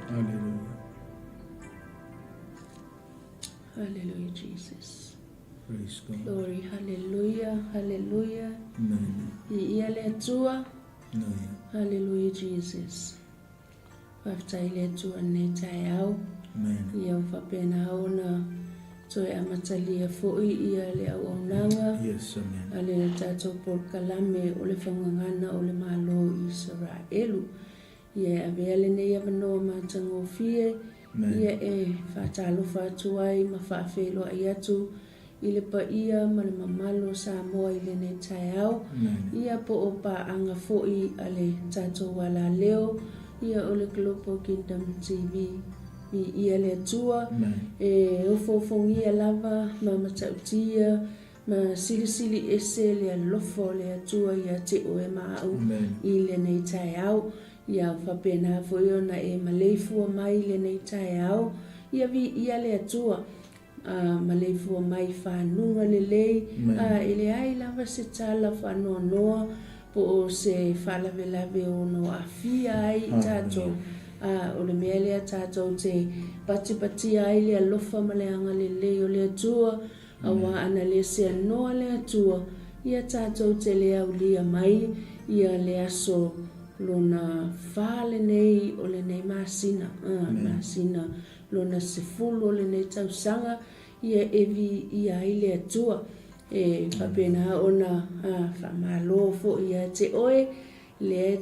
Hallelujah. Hallelujah, Jesus. Praise God. Glory, hallelujah, hallelujah. Amen. Ia le tua. Amen. Hallelujah, Jesus. Waftai le tua ne tai au. Amen. Ia whapena ona toi amatalia foi ia le au aunanga. Yes, amen. Ale le tatou porkalame o le whangangana o le malo ISARAELU. Ia avea le nei avanoa mātango fie. Ia e whatalofa atuai ma whaafelo ai atu. I le pa ia ma le mamalo sa moa i le nei tai au. Ia po o pa anga foi ale tatou wala leo. Ia o le Global Kingdom TV. I ia le atua. E ofofongia lava ma matautia. Ma sili ese le alofo le atua ia te o e maau i le nei tai au. Ia whapena foi ona e maleifua mai le nei tai au. Ia vi ia le atua. Maleifua mai whanunga le lei. Ele ai lava se tala whanoa noa. Po o se whalavelave o no awhia ai tātou. O le mea lea tātou te pati ai le alofa ma le anga le lei o le atua. Awa ana le se anoa le atua. Ia tātou te lea ulia mai. Ia le aso lona whale nei o le nei masina. Masina lona se fulu o le nei tausanga. Ia evi ia ai le atua. E whapena ona whamalo fo ia te oe. Le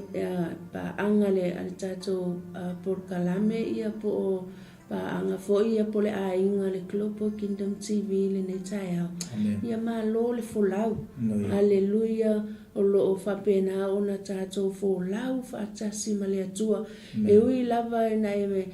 pa anga le tātou porkalame ia po o pa anga fo ia po le ainga le Global Kingdom TV le nei tai au. Ia malo le folau. Hallelujah. O lo o whapena ona tātou folau whaatasi ma le atua. E ui lava e na e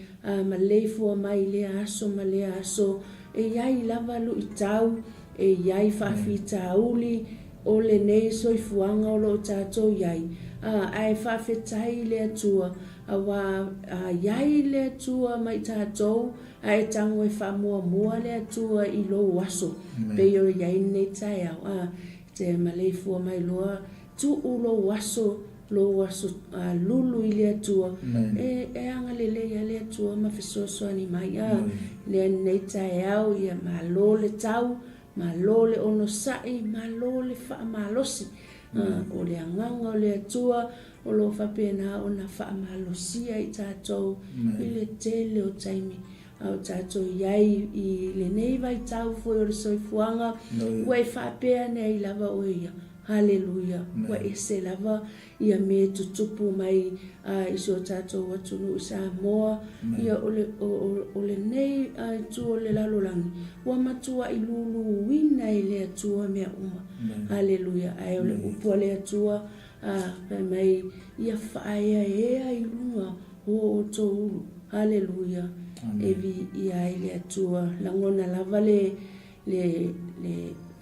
ma leifua mai le aso ma le aso. E iai lava lu i tau. E iai whawhita uli. O le nei soifuanga o lo tātou iai. Ai whawhetai le atua. Awa iai le atua mai tātou. Ai tango e whamua le atua i lo waso. Peo iai nei tai au. Te maleifua mai loa. Tu u lo waso lulu i le atua. E anga le le atua ma fesoasoani mai. Le nei tai au ia malo le tau. Malo le ono sai, malo le whaamalosi. O le anganga o le atua, o lo whapena o na whaamalosia i tātou. I le tele o taimi. Au tātou iai i le neiva i tau foi o le soifuanga. Ua e whapea nei lava o ia. Hallelujah. Ua e se lava ia me tutupu mai i so tātou atunu i sa moa. Ia o le nei tu o le lalolangi. Ua matua i lulu wina i le atua mea uma. Hallelujah. Ai o le upua le atua. Mai ia whaia ea i lunga o to ulu. Hallelujah. Evi ia i le atua. Langona lava le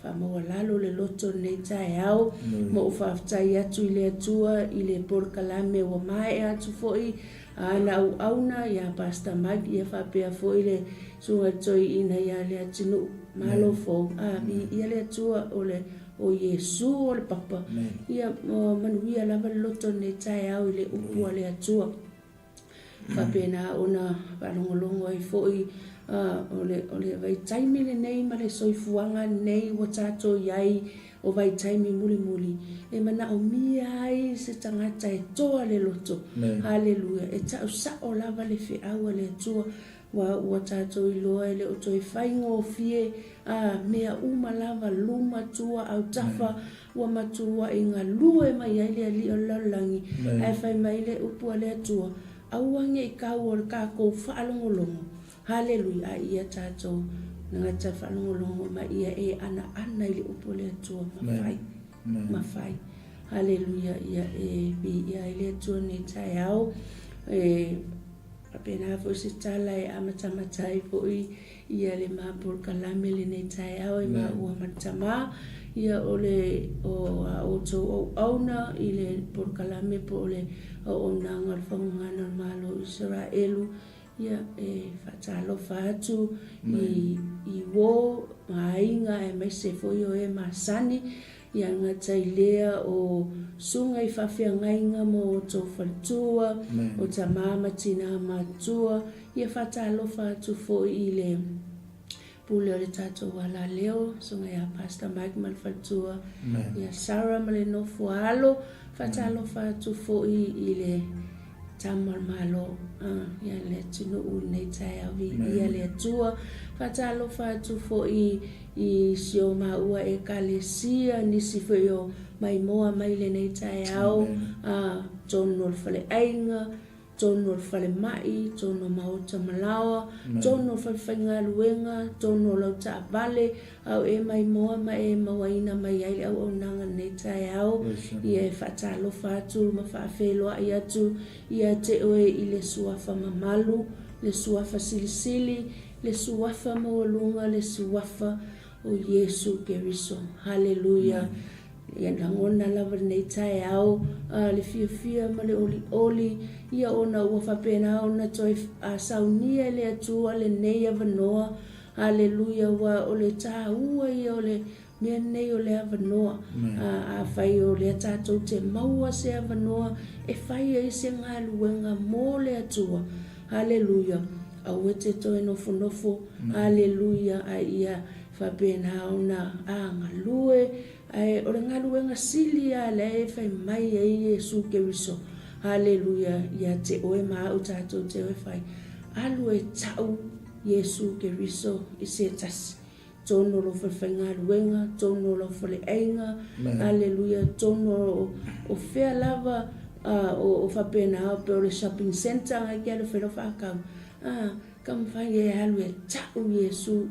whamoa lalo le loto nei tai au. Mo o whaftai atu i le atua i le porkalame wa mai atu foi. Na auna ia pasta mag ia whapea foi le sunga toi ina ia le atinu malo fo. Ia le atua o Yesu o le papa. Ia manuia lava le loto nei tai au i le upua le atua. Whapena ona whanongolongo ai foi. O le vai taimi le nei ma le soifuanga nei wa tātou iai o vai taimi muli. E mana o mia ai se tangata e toa le loto. Hallelujah. E tau sa o lava le whiaua le atua wa tātou i loa e le o toi whaingo o fie. Mea uma lava luma tua au tafa wa matua i ngā lua e mai ai le ali o laulangi. Ai whai mai le upua le atua. Auange i kau o le kākou whaalongolongo. Hallelujah. Ia tātou ngata whanongolongo ma ia e ana i le upo le atua mawhai. Hallelujah. Ia e ia le atua nei tai au. Apena fo se tala e amatamatai po ia le mapur kalame le nei tai au e ma ua matama. Ia o to auna i le por kalame po le o nanga whangana malo ISARAELU. Ia e whatalofa atu i wo mainga e mai se foi o e masani. ia ngatai lea o sunga I whawhiangainga mo tō whatua, o ta mama tina matua, ia whatalofa atu fo I le pule o le tato wala leo, sunga ia Pastor Mike Malfatua, ia Sarah male no fualo, whatalofa atu fo I le tamal malo, ia le tunu u nei tai awi, ia le atua, whatalofa atu fo I sio maua e kalesia nisi fo yo mai moa mai le nei tai au, tono fale ainga, tono fale mai, tono mauta malawa, tono fale whainga luenga, tono lauta vale, au e mai moa mai e mawaina mai ai au nanga nei tai au, ia e whatalofa atu, ma whaafeloa I atu, ia te oe I le suafa mamalu, le suafa silisili, le suafa mawalunga, le suafa o Yesu Keriso. Hallelujah. Ia ngona lava nei tai au, le fia ma le oli, ia ona ua whapena ona toi saunia le atua le nei avanoa. Hallelujah, wa o le tāua ia o le mea nei o le avanoa. A whai o le tātou te maua se avanoa, e whai e se ngā luenga mō le atua. Hallelujah. Au e te toi nofo. Hallelujah, a ia whapena ona ngā lue, o le ngā luenga sili a le e whai mai e Yesu Keriso. Hallelujah, ia te oe maa o tātou te oe whai. Alu e tau Yesu Keriso I se tasi. Tono lo whai ngā luenga, tono lo whai ainga. Hallelujah, tono o whea lava o whapena au pe o le shopping center ngai kia le whelo whakau. Kam whai e alu e tau Yesu,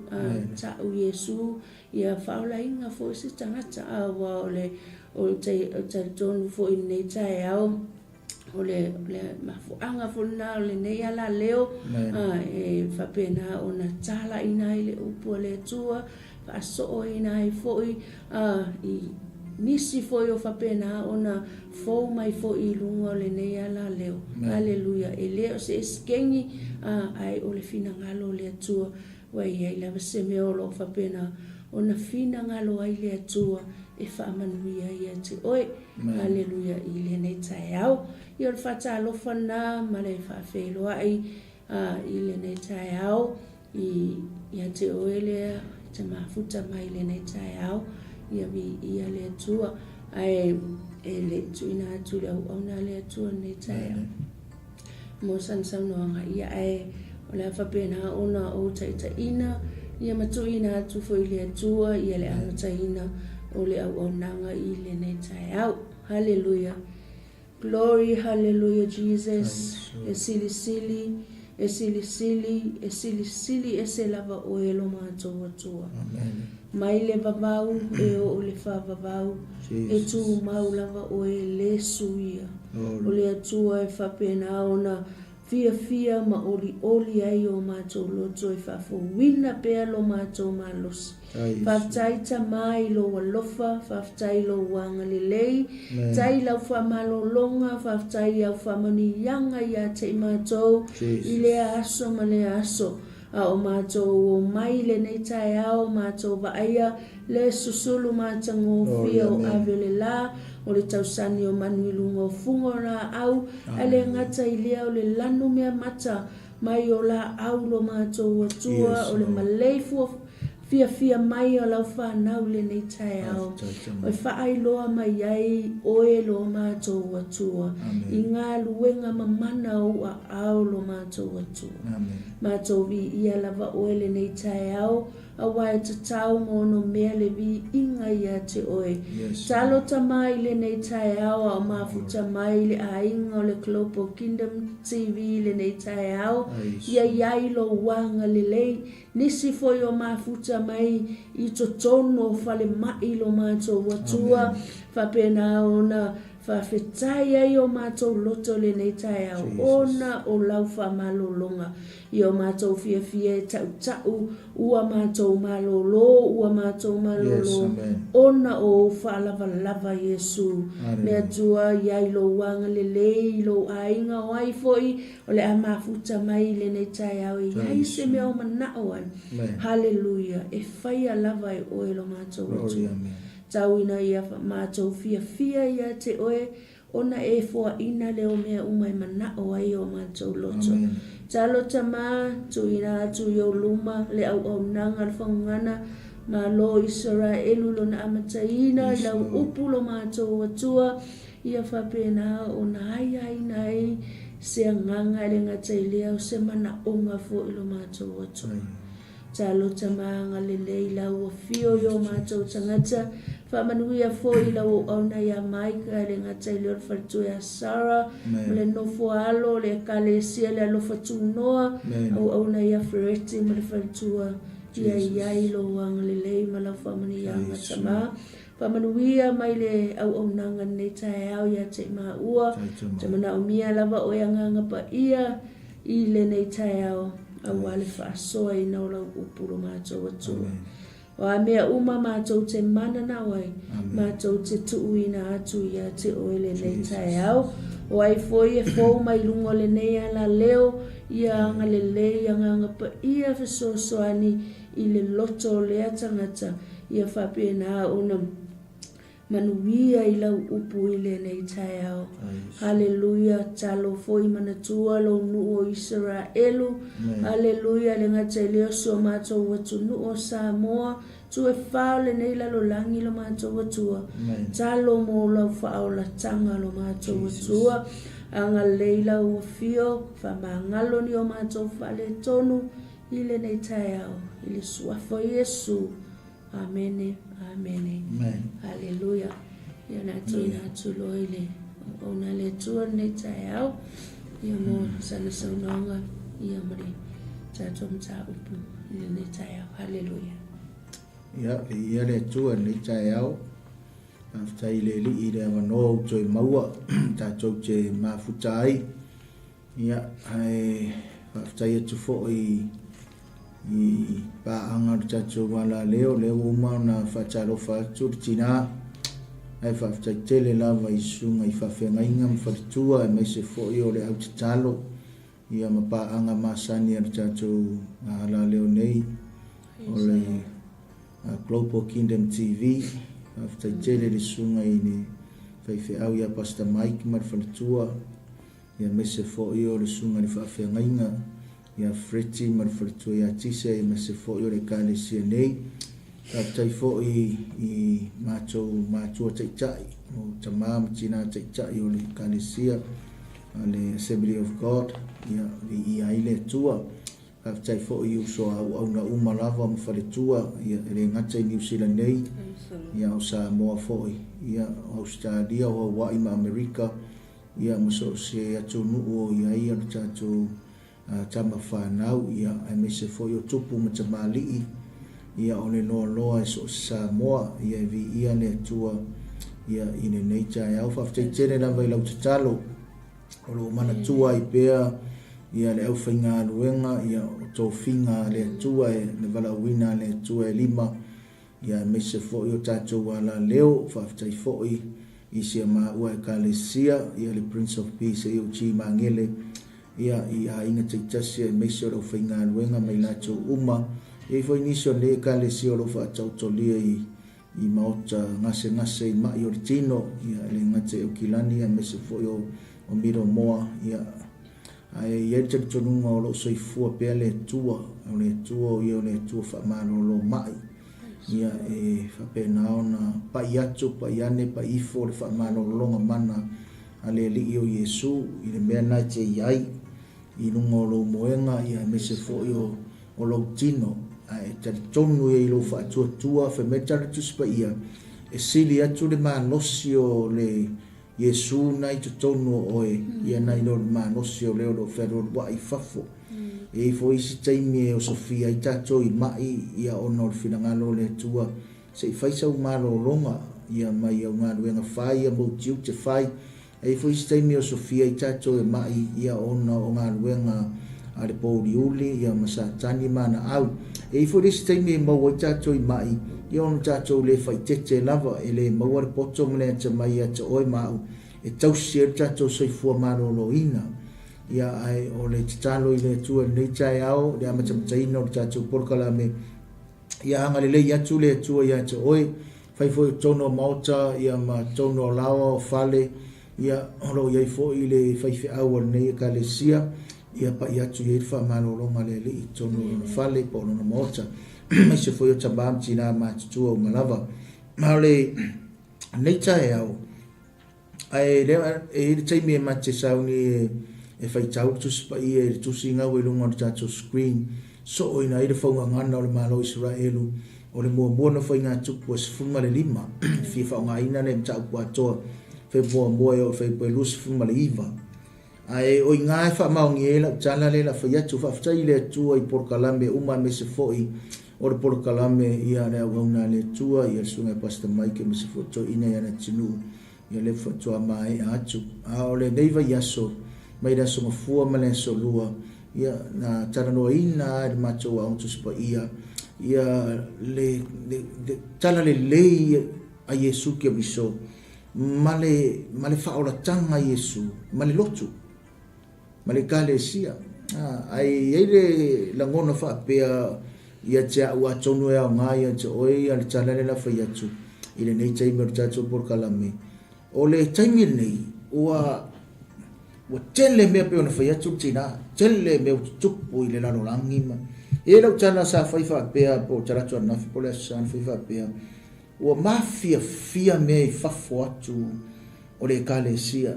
tau Yesu. Ia whaola inga fo si tangata awa o te tonu fo I nei tai au, o le mafuanga fo na o le nei ala leo, e whapena o na tala ina I le upu le tua, whaaso ina I fo I nisi fo I o whapena o na fo mai fo I lunga o le nei ala leo. Hallelujah, e leo se eskengi, ai o le fina ngalo le tua, wai ai lava se meo lo whapena, o na fina ngalo ai le atua e whaamanuia ia te oe. Hallelujah, I le nei tai au. I o le whatalofa na ma le whaafeloa I le nei tai au. Ia te oe lea, te mafuta mai le nei tai au. Ia le atua. Ai e le tuina atu le au na le atua nei tai au. Mo sansaunoanga ia o le whapena ona o taitaina. Ia matuina atu fo I le atua, ia le angataina o le au nanga I le nei tai au. Hallelujah. Glory, hallelujah, Jesus. E sili, e se lava o e lo mātou atua. Mai le vavau, e o le whavavau, e tu mau lava o e le suia. O le atua e whapena ona, fia ma oli ai o mātou loto e whawhawina pēr lo mātou mālosi. Whaftai ta mai lo walofa, whaftai lo wangalelei, tai lau whamalo longa, whaftai au whamani yanga ia te mātou, I le aso ma le aso. O mātou o mai le nei tai au, mātou vaaya, le susulu mātango fia o avele la, o le tausani o manuilunga o fungo la au, ale ngata I lea o le lanu mea mata, mai o la au lo mātou atua, o le maleifu fia mai o lau whanau le nei tai au. O whaai loa mai ai oe lo mātou atua. I ngā luenga mamana o a au lo mātou atua. Mātou vi ia lava oe le nei tai au, a wai te tau mono mea le vi inga ia te oe. Talo ta mai le nei tai au, a mafuta mai le a inga o le Global Kingdom TV le nei tai au, ia iai lo wanga le lei, nisi foi o mafuta mai I to tono fale mai lo mātou atua, whapena ona whawhetai ai o mātou loto le nei tai au, ona o lau whamalolonga, I o mātou fia e tau, ua mātou malolo, ua mātou malolo, ona o whaalava Yesu, le atua iai lo wanga le lei, lo ainga o ai foi, o le a mafuta mai le nei tai au, iai se mea o manao an. Hallelujah, e whaia lava e oe lo mātou atua. tauina ia mātou fia ia te oe, ona e fua ina leo mea umai mana o ai o mātou loto. Talo tama, tuina atu yo luma, le au nanga whangana, MALO ISARAELU lona amataina, lau upu lo mātou watua, ia whapena o na ai nai, se nganga le ngatai leo, se mana onga fo ilo mātou watua. Talo tama ngalelei lau fio yo mātou tangata, whamanuia fo ilo au na ia maika le ngatai leo whatua Sarah, le nofo alo, le kalesia le alofa tunoa, au na ia whereti ma le whatua, ia iai lo ngalelei ma lau whamani ia ngatama. Pamanuia mai le au nanga nei tae au ia te maa ua. Te mana o mia lava o ia nganga pa ia i le nei tae au wale whaasoa i nau lau upuro mātou atua. O a mea uma mātou te mana na wai, mātou te tuuina atu ia te oele nei tae au. O ai foi e fōu mai lungo le nei ala leo, ia anga le lei nganga pa ia whasosoani i le loto lea tangata, ia whapena una manuia i lau upu i le nei tae au. Haleluia, talo foi manatua lo nuo ISARAELU. Haleluia, le ngata leo so mātou watu nuo Samoa. Tu e whao le nei lalo langi lo mātou watua. Talo mo lau whao la tanga lo mātou watua. Anga leila ua fio, whamangalo ni o mātou whale tonu i le nei tae au. I le suafo Yesu. Amene. Haleluia. Ia nā tu loile. O nā le tua nei tae au. Ia mo sana saunanga. Ia mare. Tātou mta upu. Ia nei tae au. Haleluia. Ia le tua nei tae au. Aftai le li i le wano toi maua. Tātou te mafutai. Ia ai. Aftai atu fo i paanga tātou wala leo uma na 𝚟𝚑𝚙𝚎𝚘 ai whaftai tele lava i sunga i whawhengainga mwharitua e mai se fo i o le au te talo ia ma paanga masani ar tātou ala leo nei o le Global Kingdom TV whaftai tele le sunga i ne whaife au ia Pastor Mike marwharitua ia mai se fo i o le sunga i whawhengainga ia freti marwharitua ia tise mai se fo i o le kane sia nei tai fo i mātua teitai o tamam tina teitai o le kalesia le Assembly of God ia i aile tua tai fo i uso au na uma lava ma whaletua ia le ngata i New Zealand nei ia o Samoa fo ia Australia o Hawaii ma Amerika ia maso se atu nuu ia ia tātou tama whanau ia ai me se fo i o tupu ma tamali'i ia o le loa e so Samoa ia e vi ia le atua ia ine nei tae au whaftai tene na vai lau te talo o lo mana tua i pea ia le au whainga aluenga ia o tō whinga le atua e le vala wina le atua e 5 ia me se fo i o tātou wala leo whaftai fo i sia maa ua e kalesia ia le Prince of Peace e o chi mangele ia i a inga teitasia e me se o lau whainga aluenga mai lato uma e foi nisio le kale si o lo fa tautolia i maota ngase i mai o tino ia le ngate o kilani a mese foi o miro moa ia ai ia te tonunga o lo soifua pe le tua o le tua fa malo lo mai ia e fa pena ona pa iato pa iane pa ifo le fa malo lo mana ale li o Yesu i le mena te iai i lungo lo moenga ia mese foi o lo tino ai te tonu e lo fa tua fa metare tu spa ia e sili atu le manosio le Yesu nai te tonu oe ia nai lo manosio le o fero wa i fafo e fo isi taimi o Sofia i tato i mai ia ono fina ngalo le tua se faisa u malo longa ia mai au ngalo nga fai mo tiu te fai e fo isi taimi o Sofia i tato i mai ia ono ngalo nga ale poliuli ia masatani mana au e fo disi taimi mo o tato i mai ia ono tato le fai tete lava e le mo ar poto mle te mai ate oi mau e tausi e tato soifua malo lo ina ia ai o le titalo i le tua nei tai au le amatamataina o le tato porkala me ia hanga le atu le tua ia te oi fai foi tono mauta ia ma tono lawa fale ia ro ia fo ile fai fe awa nei kalesia ia pa ia tu ia fa malolonga le le tono fale po no mauta mai se foi o tabam tina ma tu o malava male nei tai au ai le e tai me ma te sauni e fai tau tu spa ia tu singa we lunga ta screen so ina ida FAUGAGANA o le malo ISARAELU o le mua na fai ngā tupu se funga le lima fi FAUGAGANA le mta upu atoa fai mua o fai pelu se funga le iva ai o ngā e wha maungi e la tala le la fai atu whaftai le atua i Porokalame uma me se foi o le Porokalame ia le awauna le atua ia sunga pasta maike me se foto ina ia na tinu ia le fatoa mai atu a o le neiva yaso mai da songa fua ma le so lua ia na tarano ina de macho a unto spa ia le tala le a Yesu ke biso male fa ola tanga Yesu male lotu male kale sia ai ele la ngona fa pe ia cha wa tonu ya ngai ia o ia le tala le la fa ia tu ile nei chai mer cha Porokalame o le taimi nei wa tele me pe ona fa ia tu tina tele me tupu ile la rolangi ma e lau tana sa fai fa pe po tara tu na po le san fai fa pe o mafia fia me fa foatu o le kalesia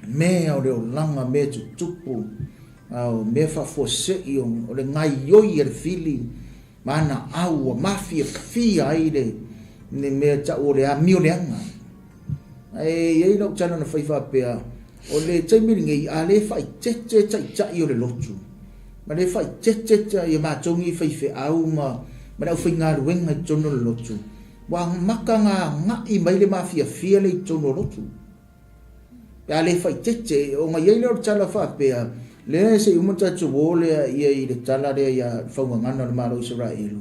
me o le langa me tupu au me fa fo se ion o le ngai yo ir feeling mana au mafia fia ile ne me ta o le a miulenga e lau tana na fai fa pe o le taimi ngai ale fai tete tai o le lotu ma le fai tete ia matongi fai fe au ma au fai ngā ruenga tono le lotu wa maka ngā i mai le mafia fia le tono lotu pe ale fai tete o ngai ele o tala fa pe le se umata tu wole ia i le tala le ia FAUGAGANA le malo ISARAELU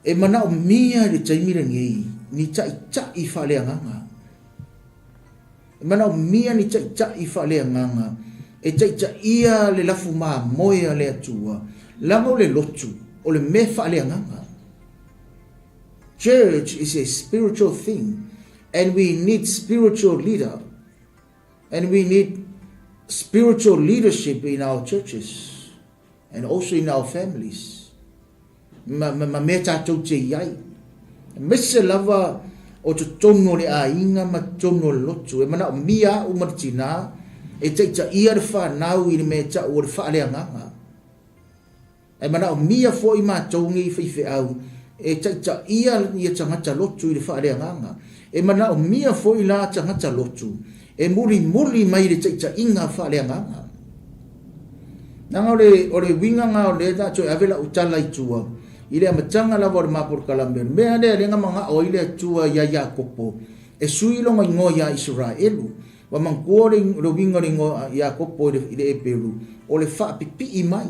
e mana o mia le taimi ngai ni tai fa le nganga mana mia ni tai fa le nganga e tai ia le lafu ma moia le atua lamo le lotu o le me fa le nganga. Church is a spiritual thing and we need spiritual leader and we need spiritual leadership in our churches and also in our families ma me tatou te iai me se lava o te tono le a inga ma tono le lotu e mana o mia o martina e teita ia le whanau i le me ta o le whaaleanganga e mana o mia fo i ma tongi i au e teita ia tangata lotu i le whaaleanganga e mana o mia fo i la tangata lotu e muri mai le teita inga whaaleanganga nanga o le winganga o le ta avela utala i tua ile amatanga la vor ma Porokalame me ale lenga manga o ile tua ya kopo e suilo ngo ya Israelu wa mangkore lo winga ngo ya kopo ile e Peru o le fa pipi mai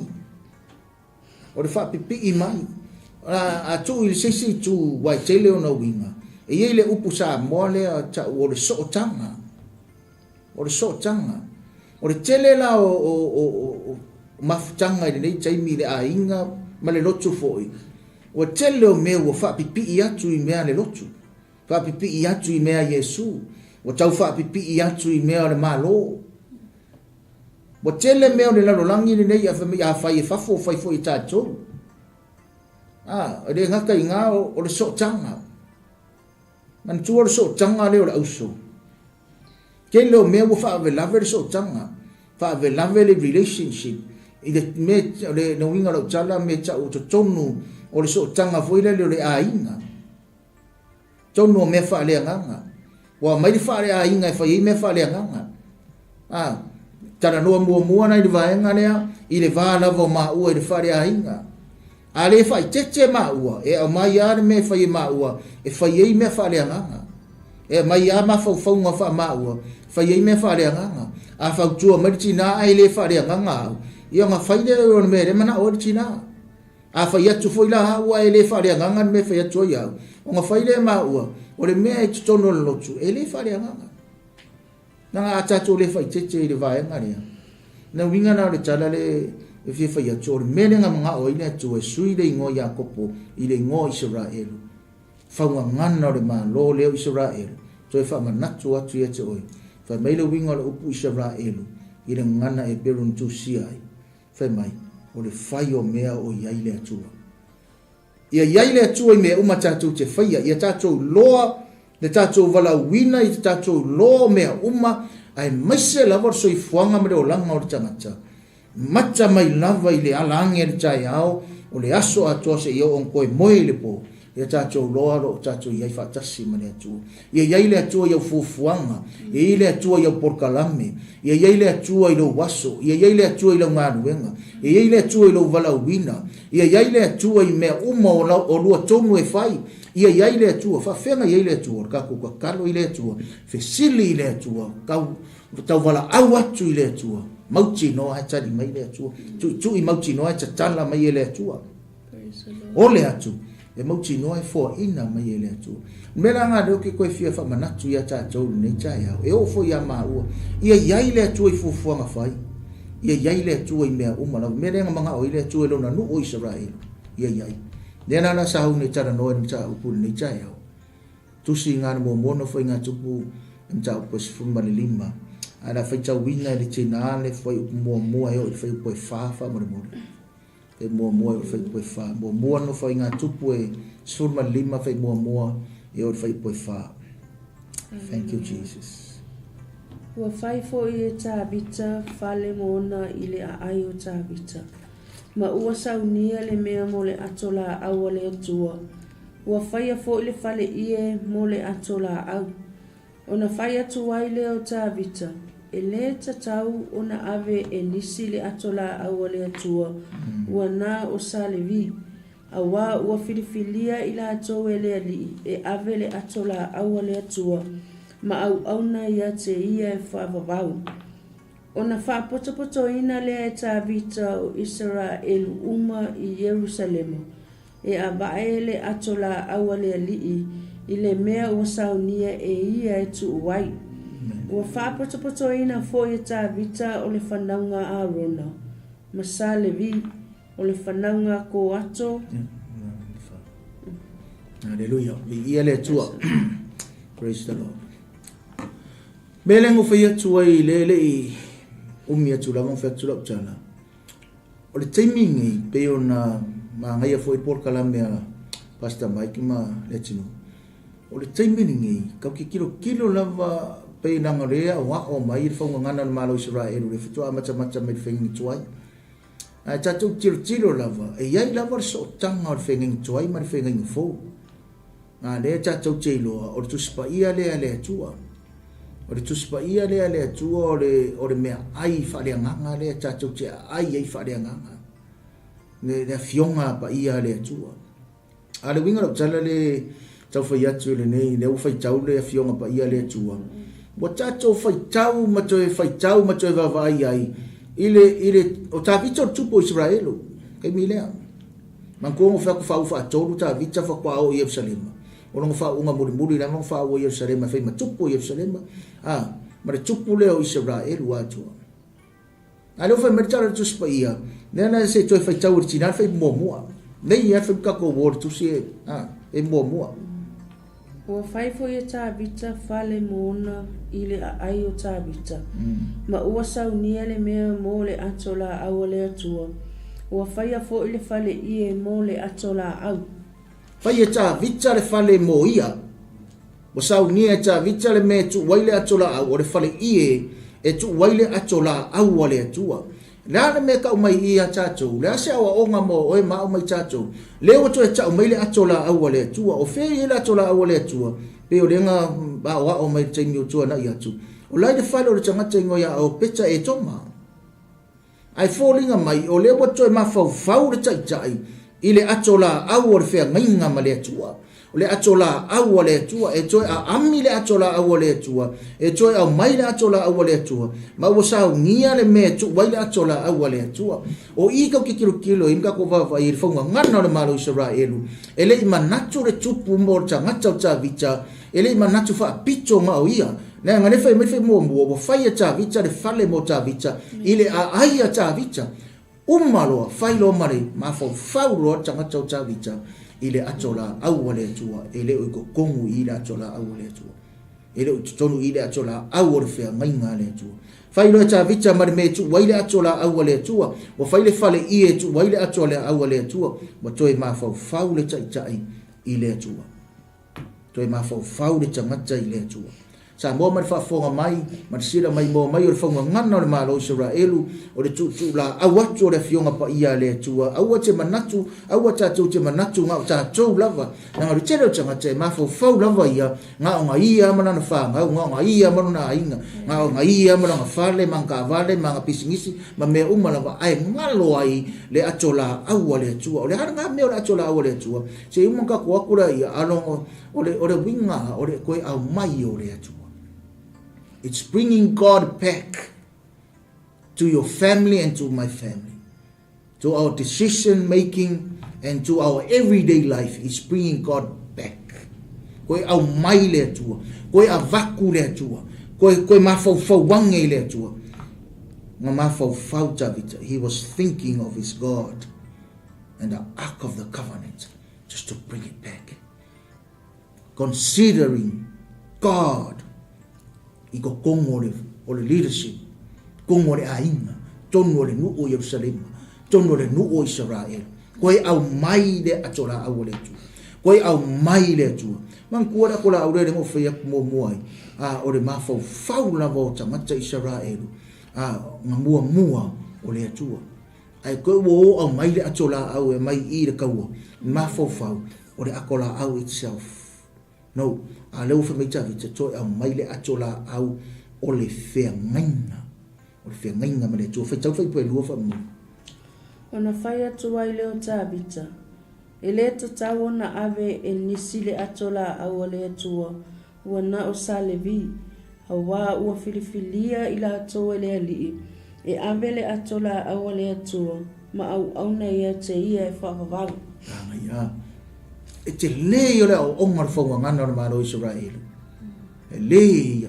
a tu il sesi tu wa tele ona winga e ile upusa mole ta o le sotanga o le tele la o mafutanga ile taimi le ainga ma le lotu foi o tele o me o fa pipi atu i mea le lotu fa pipi atu i mea Yesu o tau fa pipi atu i mea le malo o tele me o le lalolangi ni nei a fai e fafo fai fo i tatou o le ngaka i ngā o le sotanga man tua le sotanga le o le auso ke le o mea o fa ave lave le sotanga fa ave lave le relationship i me le no winga lo tala me ta o tonu o le so tanga foi le ainga tonu me fa le nganga wa mai fa le ainga fa i me fa le nganga tara no mo na i vaenga le i le va la vo ma u i le fa le ainga ale fa tete ma u e o mai ar me fa i ma u e fa i me fa le nganga e mai a ma fa fa nga fa ma u fa i me fa le nganga a fa tu ma tina ai le fa le nganga ia nga faile o me re mana o tina a fa ia tu foi la wa ele fa le nganga me fa ia tu ia o nga faile ma o le me tu tono lo tu ele fa le nganga na ata tu le fa tete le va nga ria na winga na le tala le e fa ia tu me nga nga o ile tu e sui le ngo Yakopo ile ngo Israelu whaungangana o le malo leo Israel. So e whamanatu atu ia te oi. Whai meile winga o le upu Israelu. I le ngana e berun tu siai. Whai mai, o le whai o mea o iai le atua. Ia iai le atua i mea uma tātou te whaia. Ia tātou loa, le tātou wala wina, i tātou loa mea uma, ai maise lava o soi fuanga mre o langa o le tangata. Mata mai lava i le ala ange le tai ao, o le aso atua se ia on koe moe le po. Ia tātou loa ro, tātou iai whaatasi ma le atua. Ia iai le atua iau fufuanga, ia le atua iau porkalame, ia iai le atua i lo waso, ia iai le atua i lo ngaruenga, ia iai le atua i lo walauina, ia iai le atua i mea uma o lua tonu e whai, ia iai le atua, whawhenga iai le atua, kako ka kalo i le atua, whesili i le atua, tau wala au atu i le atua, mauti no hai tari mai le atua, tu i mauti no hai tatala mai le atua, o le atu, e mauti no ai fo ina mai ele atu mera nga do ke koe fia fa manatu ia tātou nei tai au e o fo ia maua ia iai le atu i fufuanga fai ia iai le atu i mea umala mera nga manga o ile atu e lona nu o Israel ia iai nena na sahu ne tara no ni ta upu nei tai au tusi ngana mo mono fo inga tupu nta upu sifuma le lima ana fa tau wina le tina le fo mo e o fo po fa mo mo e mua e fai poe wha. Mua no fai ngā tupu e surma lima fai mua e o fai poe wha. Thank you, Jesus. Ua fai fo i e tābita, whale mōna i le ai o tābita. Ma ua saunia le mea mo le atola au le atua. Ua fai a fo i le whale i e mo le atola au. Ona fai atu ai le o tābita. E le tatau ona ave e nisi le atola au le atua. Ua nā o salevi. Awa ua filifilia i la atou e le ali. E ave le atola au le atua. Ma au auna ia te ia e whaavavau. Ona whaapotopoto ina le e tābita o Israelu uma i Jerusalema. E avae le atola au le ali i le mea ua saunia e ia e tu uai. Ua whaapotopoto ina fo i tābita o le whanaunga a rona. Masa levi o le whanaunga ko ato. Hallelujah. Ia le tua. Praise the Lord. Melengo whai atua i lele i umi atu lamang whai atu lau tala. O le taimingi pe o na ngai a fo i porkalamea Pastor Mike ma le tino. O le taimingi kau ki kilo lava pe nanga rea wa o mai whaungangana malo Israelu le fitua mata mai whengi tuai. Ai tatou tiro lava e iai lava so tanga o whengi tuai ma whengi fo. Nga le tatou teiloa o le tuspa ia le tua. O le tuspa ia le tua o le mea ai whareanganga le tatou te ai whareanganga. Le fionga pa ia le tua. A le winga rau tala le tau whai atu le nei le ufai tau le fionga pa ia le tua. Wa tatou whai tau matoe vavai ai. Ile o tāwita o tupu Israelu. Kei milea. Mankongo whaku whau atolu tāwita whakua o Yerusalema. O longo whau unga muri na longo whau o Yerusalema. Whai matupu o Yerusalema. Mare tupu leo Israelu atua. A leo whai meritara tuspa ia. Nena se toi whai tau tina whai mua. Nei ia whai kako wori tusi e mua. Ua whaifo i tābita whale mōna i le ai o tābita. Ma ua saunia le mea mō le atola au le atua. Ua whaia fo i le whale i e mō le atola au. Whaia tābita le whale mō ia. Ua saunia tābita le mea tu waile atola au o le whale i e tu waile atola au le atua. Lea me ka umai i a tātou. Lea se awa onga mo o e maa umai tātou. Leo to e ta umai le atola aua le atua. O whee i le atola aua le atua. Pe o lenga ba o o mai taimi o tua na i atu. O lai de whale o le tangata ingoia o peta e toma. Ai fōlinga mai o leo to e maa fau le taitai. I le atola aua le whea ngainga ma le atua. O le atola aua le atua. E toi a ami le atola aua le atua. E toi a mai le atola aua le atua. Ma ua sao ngia le mea tu wai le atola aua le atua. O i kau ki kilo i mga ko wawa i whaunga ngana o le malo Israelu. E le i manatu le tupu mo le tangata o tāwita. E le i manatu wha pito ma o ia. Nea ngane whai mwhi mua wa whai a tāwita le whale mo tāwita. I le a ai a tāwita. Umaloa whai lo mare ma whau roa tangata o tāwita. i le atola au le tua e le o ko kongu i le atola au le tua e le o tonu i le atola au le fea mainga le tua failo ta vita mar me tu waile atola au le tua o faile fale i e tu waile atola au le tua mo toi ma fau le tai i le tua toi ma fau le tangata i le tua sa mo mar fa fonga mai mar sira mai mo mai o fonga ngana le malo Israelu o le tu la awatu le fionga pa ia le tua awate manatu awata tu te manatu nga ta tu lava na ri tele tanga te ma fo lava ia nga ia mana na fa nga ia mana na inga nga ia mana nga fale manga vale manga pisingisi ma me uma lava ai ngalo ai le atola awa le tua o le hanga me o le atola awa le tua se uma ka ko akura ia alo o le winga o le koe au mai o le tua. It's bringing God back to your family and to my family, to our decision making and to our everyday life. It's bringing God back. Koe au mai le tua, koe a vaku le tua, koe mafau wange le tua. Nga mafau tavita. He was thinking of his God and the Ark of the Covenant, just to bring it back. Considering God. Iko kongo o le leadership, kongo le ainga, tono le nu o Jerusalem, tono le nu o Israel. Koe au mai le atola au le tua. Koe au mai le tua. Man kuara kola au le mo fea mo moai. O le mafau fau la vota mata Israel. Nga mua o le tua. Ai koe wo au mai le atola au e mai i le kaua. Mafau fau o le akola au itself. No, a leo fa meita vita toi au mai le atola au o le fea ngainga. O le fea ngainga ma le tua. Fai tau fai pue lua fa mu. Ona fai atu ai leo tā vita. E le tatau na ave e nisi le atola au o le atua. Ua na o sa le vi. Hawa ua filifilia ila atoa le alii. E ave le atola au o le atua. Ma au auna ia te ia e whakavavu. Anga ia. E te lei o le au ongar whaunga ngana o le malo Israelu. E lei.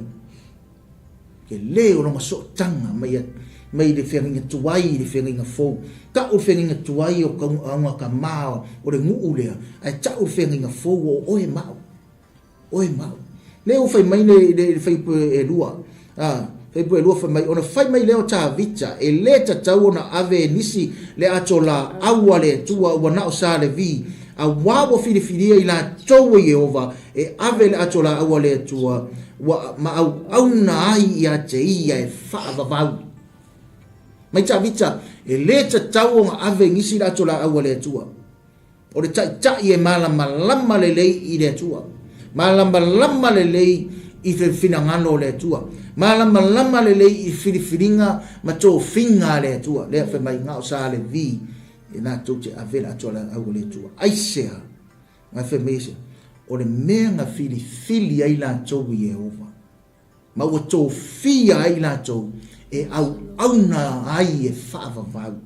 Ke lei o longa so tanga mai le whenginga tuai, le whenginga fau. Ta o whenginga tuai o kaunga ka mao o le ngu lea. Ai ta o whenginga fau o oe mao. Oe mao. Leo fai mai le fai pue e lua. Fai pue e lua fai mai. Ona fai mai leo ta vita. E le ta tau ona ave nisi le atola awa le tua wana o sa le vi. A wawo filifilia ila towe Yehova e ave le atola awa le tua ma au na ai ia te ia e whaavavau. Mai ta vita e le ta tau nga ave ngisi le atola awa le tua. O le tai e malama lelei i le tua. Malama lelei i finangano le tua. Malama lelei i filifilinga ma tō finga le tua. Lea fe mai ngao sa le vi. E nā tau te avela atola au le tua. Aisea, ngā whemese, o le mea ngā fili ai la tau i Yehova. Ma ua tau fia ai la tau, e au na ai e whaavavau.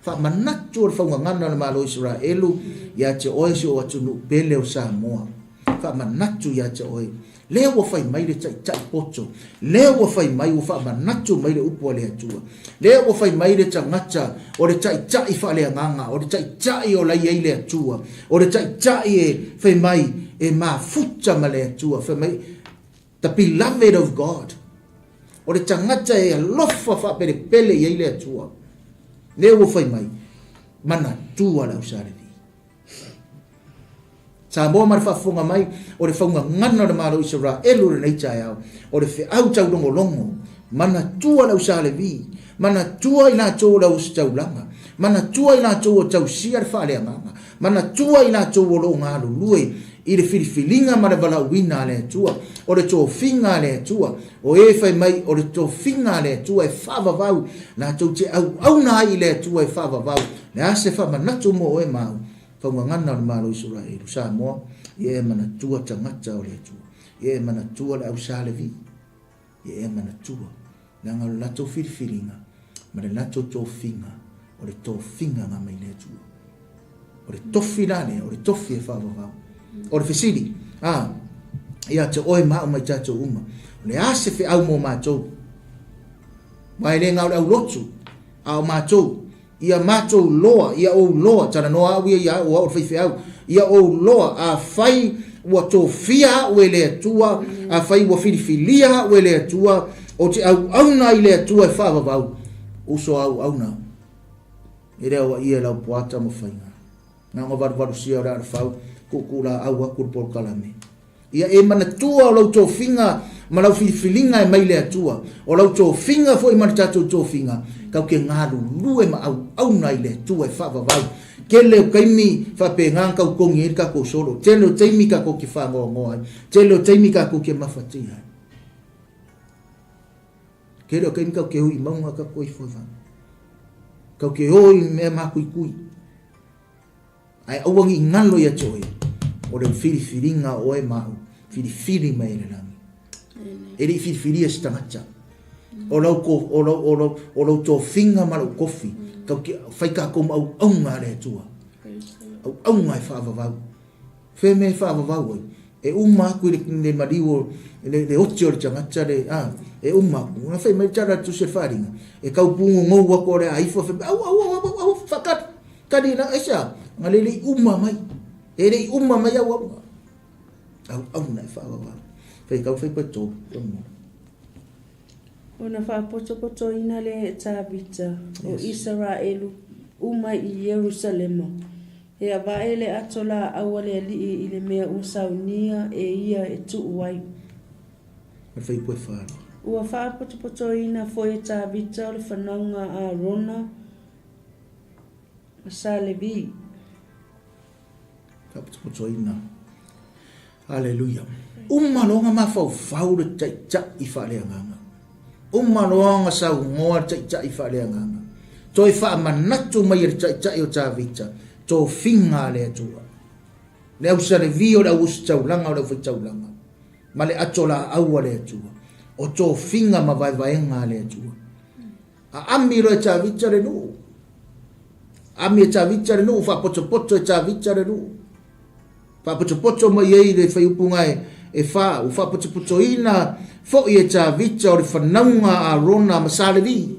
Whaamanatu o le whaunga ngana le malo Israelu, ia te oe si o atunu pele o Samoa. Whaamanatu ia te oe. Lea ua whai mai le tai poto. Lea ua whai mai ua whaamanatu mai le upua le atua. Lea ua whai mai le tangata o le tai whalea nganga. O le tai o lai ei le atua. O le tai e whai mai e mafuta ma le atua. Whai mai the beloved of God. O le tangata e alofa whapere pele ei le atua. Lea ua whai mai mana tua lau sare. Sa mo mar whafunga mai, o le whaunga ngana le malo Israelu le nei tai au, o le whiau tau longo, mana tua lau sa le vi, mana tua i la tō lau tau langa, mana tua i la tō tau sia le whaalea nganga, mana tua i la tō lo ngā lulue, i le filifilinga ma le wala uina le tua, o le tō finga le tua, o e whai mai, o le tō finga le tua e whaavavau, na tō te au na i le tua e whaavavau, le ase whamanatu mo e mau, whaungangana o le malo Israelu. Sa moa, i e mana tua tangata o le atua. I e mana tua le au sa le vi. I e mana tua. Nanga o lato filifilinga, ma le lato tō finga, o le tō finga ngā mai le atua. O le tofi lane, o le tofi e whaavavau. O le fesili, ia te oe maa mai tātou uma. O le ase whi au mō mātou. Mai le ngau le au lotu, au mātou. ia macho loa ia o loa tana no au ia o fai au ia o loa a fai wa tofia o le atua a fai wa filifilia o le atua o te au na ile atua e fa va uso au na ere o ia la poata mo fai na ngo var sia ora fa ku la au ku por kalame ia e mana tua o lo tofinga ma lau filifilinga e mai le atua o lau tofinga foi mana tatu tofinga kau ke ngaru lue ma au na ile tua e fa va Kele kaimi fa pengang kau kongi ka ko solo. Telo taimi ka ko ki fa ngo. Telo taimi ka ko ki mafatia. Kele kaimi ka ke hui maunga ka ko ifofa. Kau ke hoi me ma kui. Ai awangi ngalo ya choi. O le filifilinga o e mau. Filifili mai le langi. Eri filifili e stangacha. O lau to finga ma lau kofi. Kau ke fai ka ko au nga le tua au nga fa va fe me fa va e uma ku le madiwo le otio changa chale e uma ku na fe me chara tu se faringa e kau pungu ngo wa ko le ai fo fe au fakat kadina esa ngalili uma mai e le uma mai au na fa va fe kau fe pato Ona fa poto ina le tabita o Israelu uma I Jerusalema. E avaele atola awale li ile mea usaunia e ia e tuuai. Fai pue fa. Ua fa poto ina foi tabita o le fananga a Rona Salevi. Fa poto ina. Hallelujah. Uma longa ma fau le tsa I fa le nganga. Uma noanga sa ngoa tsa I fa le nganga. Toi fa manatu mai tsa o tsa vita. To finga le tua. Le au sare vio la ustaulanga o le fitaulanga. Ma le atola au le tua. O to finga ma vai nga le tua. A amiro tsa vita le no. Ami tsa vita le no fa poto tsa vita le no. Fa poto mai ei le fai upunga e fa u fa poto ina fo e tsa vita o le fananga a Rona Masalevi.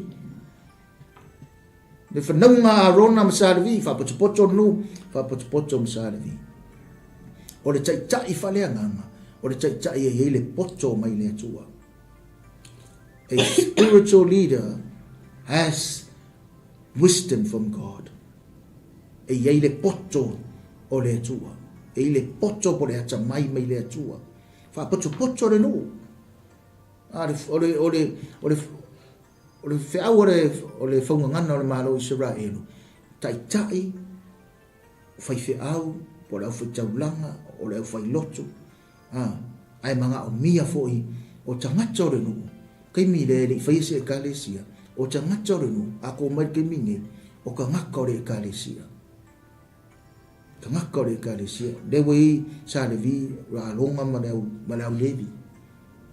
Le fananga a Rona Masalevi fa poto no fa poto Masalevi. O le tsa I fa le ngama. O le tsa e le poto mai le tua. A spiritual leader has wisdom from God. E le poto o le tua. E le poto po le ata mai le tua. Fa poto le no. O le feaure o le whaungangana o le malo ISARAELU. Tai fai feau po le au whaitaulanga o le au whailoto. Ai manga o mia foi o tangata o le no. Kei mi le fai se ekalesia. O tangata o le no. Ako mai ke minge o ka ngaka o le ekalesia. Ka ngaka o le ekalesia. Le wei sa le vi ra longa ma le au levi.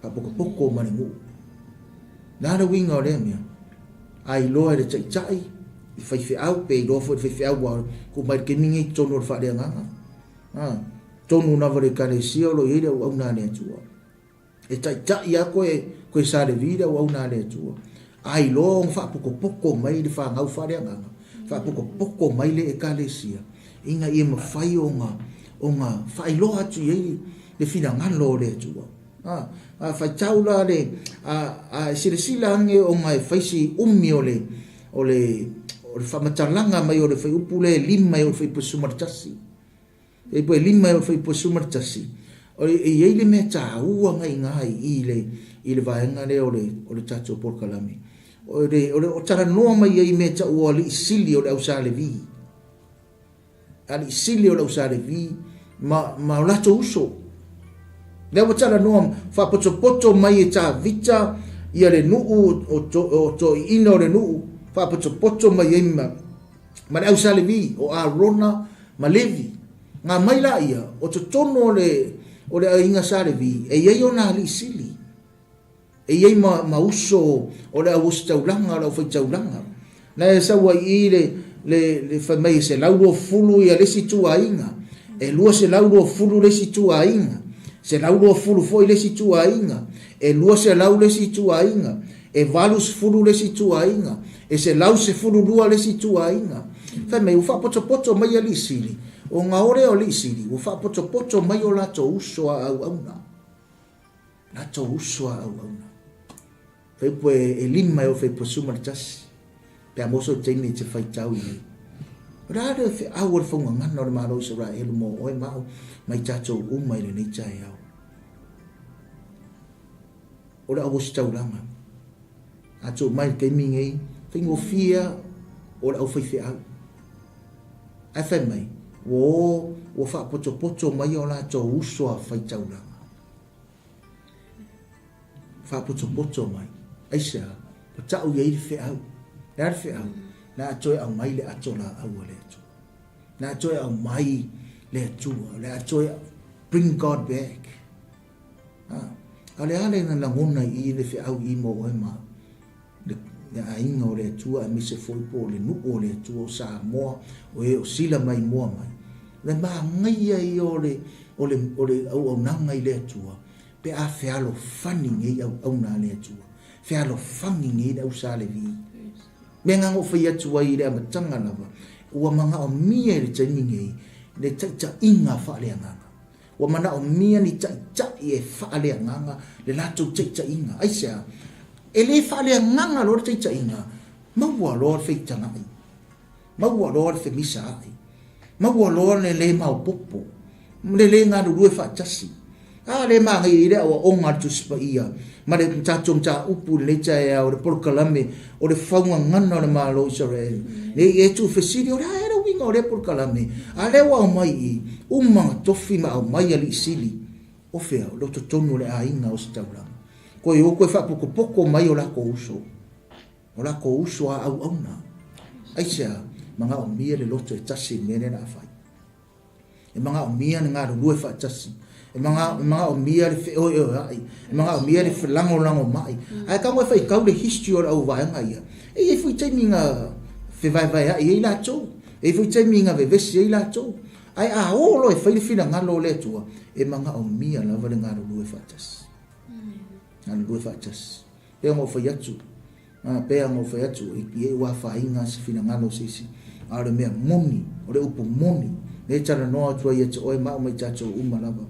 Pa poko ma le ngu. Nara winga o le mea. Ai loa le chai. I fai feau pe loa fai feau wa ko mai ke minge tono le whare nganga. Tonu na vare ekalesia o lo ere o au na le atua. E chai a koe sa le vida o au na le atua. Ai loa on fa poko mai le wha ngau whare nganga. Fa poko mai le ekalesia. Inga ia mawhai o nga whai loa atu iei le whina ngalo le atua. Whai taula le siresila ange o nga whaisi umi o le whamatalanga mai o le whai upu le lima o le whai pusumartasi. E poi lima o le whai pusumartasi. O iei le mea tā ua ngai ngai i le vaenga le o le tato porkalami. O tara noa mai iei mea tā ua le isili o le au salevi. Ali isili o le au salevi ma o lato uso. Lea watala noa wha poto mai e tā vita ia le nuu o to ina o le nuu. Wha poto mai e ma le au salevi o a Rona ma Levi. Ngā mai la ia o to tono o le inga salevi e iei o nā li sili. E iei ma uso o le au taulanga o le au whai taulanga. Na e sawa I le whamai se lauro fulu ia lesi tua inga. E lua se lauro fulu lesi tua inga. Se lauro fulu foi lesi tua inga. E lua se lau lesi tua inga. e valu se fulu le si tuainga, e se lau se fulu lua le si tuainga. Fai mai ufa poto mai ali sili, o ngā ore o li sili, ufa poto mai o lato usoa au auna. Lato usoa au auna. Fai po e lima e o fai po sumar tasi, pe a moso teini te fai tau i. Rāre fe au ar whaunga ngana o le malo Israelu mo oe mau, mai tatou umai le nei tai au. Ora awo si tau langa. Ato mai kei mingei, whingo fia, ora au whaife au. Ai whai mai, wo wha poto mai o la tō usoa whai tau langa. Wha poto mai, aisa, pa tau iei whi au, nā whi au, nā atoe au mai le ato la au le ato. Nā atoe au mai le atua, le atoe bring God back. Ale na ngona i le whi au i mo oe maa. Le a inga o le atua, a mise foi po le nuku o le atua o sa moa, o e o sila mai moa mai. Le maa ngaia i o le au nanga i le atua, pe a whialo whani ngei au na le atua. Whialo whangi ngei au sa le vi. Me ngango whai atua i le amatanga lava, ua manga o mia le tani ngei, le taita inga wha le nganga. Wa mana o mia ni tai e whaale nganga le lato tai inga. Aisa, e le whaale nganga lor tai inga, maua lor whaitanga ai. Maua lor whi misa ai. Maua lor le mau popo. Le ngā rurue whaatasi. Le maa ngai ire awa o ngā tuspa ia. Ma le tatum ta upu le tai au le porkalame o le whaunga ngana o le malo Israel. Le e tu whesiri o le haera winga o le porkalame. A le wa o mai i. Umanga tofi ma au mai ali sili. O fea, lo to tonu le a inga o sitauranga. Koe o koe whapuko poko mai o lako uso. O lako uso a au auna. Aisea, manga o mia le loto e tasi mene na awhai. E manga o mia ni ngā rulue wha tasi. E manga o mia le whe oi ai. E manga o mia le whe lango mai. Ai ka ngoe whai kau le history o le au vaenga ia. E fui taimi ngā whe vai ai e la tō. E fui taimi ngā vevesi e la tō. Ai a olo e whaile whina ngalo le tua, e manga o mia lava le ngaro lue whatas. Ngaro lue whatas. Pea ngō whai atu. Pea ngō whai atu, e ua whainga si whina ngalo sisi. A le mea moni, o le upo moni. Ne tana noa tua ia te oe mao mai tatou uma lava.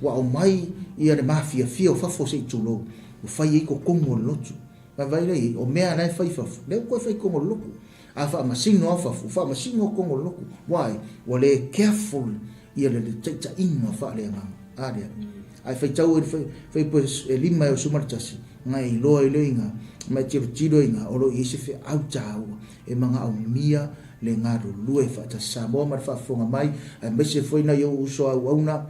Wa o mai ia le mafia fia o fafo se i tulo. O whai eiko kongo lotu. Ma vai rei, o mea nai whai fafu. Leo koe whai kongo loku. A wha masino a whafu, wha masino kongo loku. Why? Wa le careful ia le taita inga wha le nganga. Area. Ai whai tau whai po e lima e o sumaritasi. Ngai loa i le inga, mai tiro inga, oro i se whi au tāua. E manga au mia le ngaro lue wha ta Samoa mar wha whonga mai. Ai mese whaina i o uso au auna.